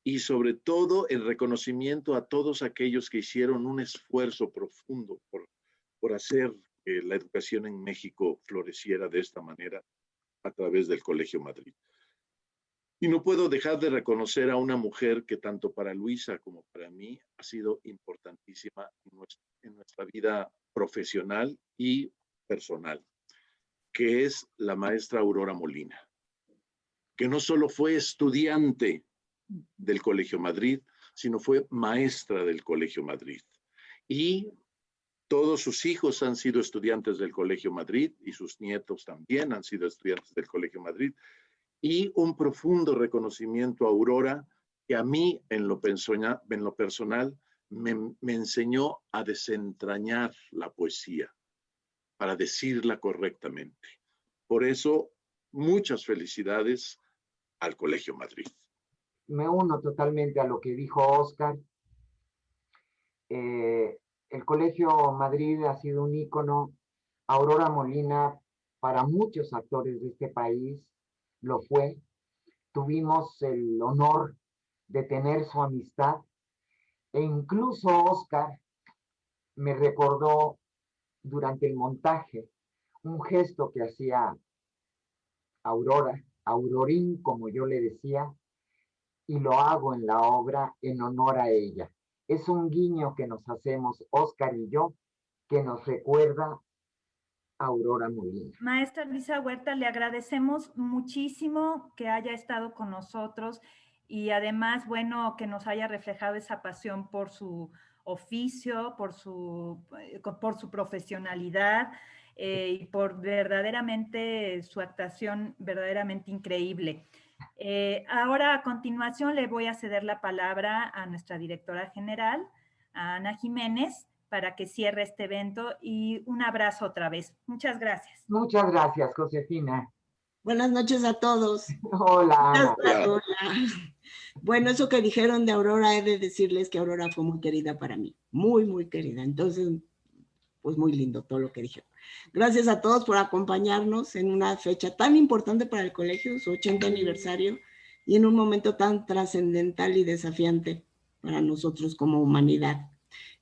Y sobre todo el reconocimiento a todos aquellos que hicieron un esfuerzo profundo por hacer que la educación en México floreciera de esta manera a través del Colegio Madrid. Y no puedo dejar de reconocer a una mujer que tanto para Luisa como para mí ha sido importantísima en nuestra vida profesional y personal, que es la maestra Aurora Molina, que no solo fue estudiante del Colegio Madrid, sino fue maestra del Colegio Madrid. Y todos sus hijos han sido estudiantes del Colegio Madrid y sus nietos también han sido estudiantes del Colegio Madrid. Y un profundo reconocimiento a Aurora, que a mí en lo personal me enseñó a desentrañar la poesía para decirla correctamente. Por eso, muchas felicidades al Colegio Madrid. Me uno totalmente a lo que dijo Óscar. El Colegio Madrid ha sido un ícono. Aurora Molina, para muchos actores de este país, lo fue. Tuvimos el honor de tener su amistad. E incluso Óscar me recordó durante el montaje un gesto que hacía Aurora, Aurorín, como yo le decía, y lo hago en la obra en honor a ella. Es un guiño que nos hacemos Óscar y yo, que nos recuerda a Aurora Molina. Maestra Luisa Huerta, le agradecemos muchísimo que haya estado con nosotros y además, bueno, que nos haya reflejado esa pasión por su oficio, por su profesionalidad y por verdaderamente su actuación verdaderamente increíble. Ahora, a continuación, le voy a ceder la palabra a nuestra directora general, a Ana Jiménez, para que cierre este evento y un abrazo otra vez. Muchas gracias. Muchas gracias, Josefina. Buenas noches a todos. Hola, Ana. Hola. Bueno, eso que dijeron de Aurora, he de decirles que Aurora fue muy querida para mí, muy, muy querida. Entonces, pues muy lindo todo lo que dijeron. Gracias a todos por acompañarnos en una fecha tan importante para el colegio, su 80 aniversario, y en un momento tan trascendental y desafiante para nosotros como humanidad,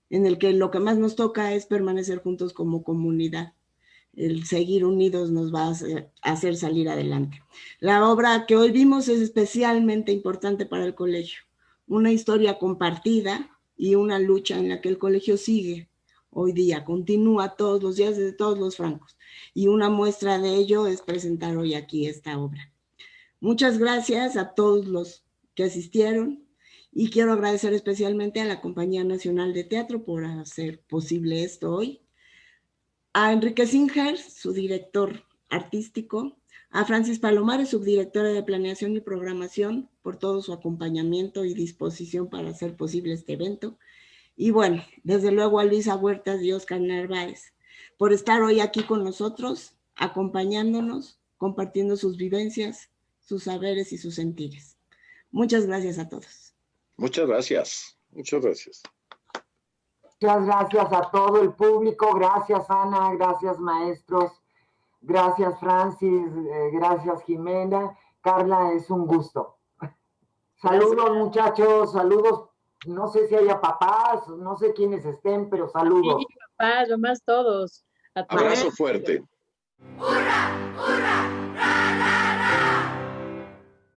en el que lo que más nos toca es permanecer juntos como comunidad. El seguir unidos nos va a hacer salir adelante. La obra que hoy vimos es especialmente importante para el colegio, una historia compartida y una lucha en la que el colegio sigue hoy día, continúa todos los días desde todos los francos, y una muestra de ello es presentar hoy aquí esta obra. Muchas gracias a todos los que asistieron y quiero agradecer especialmente a la Compañía Nacional de Teatro por hacer posible esto hoy, a Enrique Singer, su director artístico, a Francis Palomares, subdirectora de Planeación y Programación, por todo su acompañamiento y disposición para hacer posible este evento. Y bueno, desde luego a Luisa Huertas y Óscar Narváez, por estar hoy aquí con nosotros, acompañándonos, compartiendo sus vivencias, sus saberes y sus sentires. Muchas gracias a todos. Muchas gracias. Muchas gracias. Muchas gracias a todo el público. Gracias, Ana. Gracias, maestros. Gracias, Francis. Gracias, Jimena. Carla, es un gusto. Saludos, muchachos. Saludos. No sé si haya papás, no sé quiénes estén, pero saludos. Sí, papás, lo más todos. Abrazo fuerte. ¡Hurra! ¡Hurra!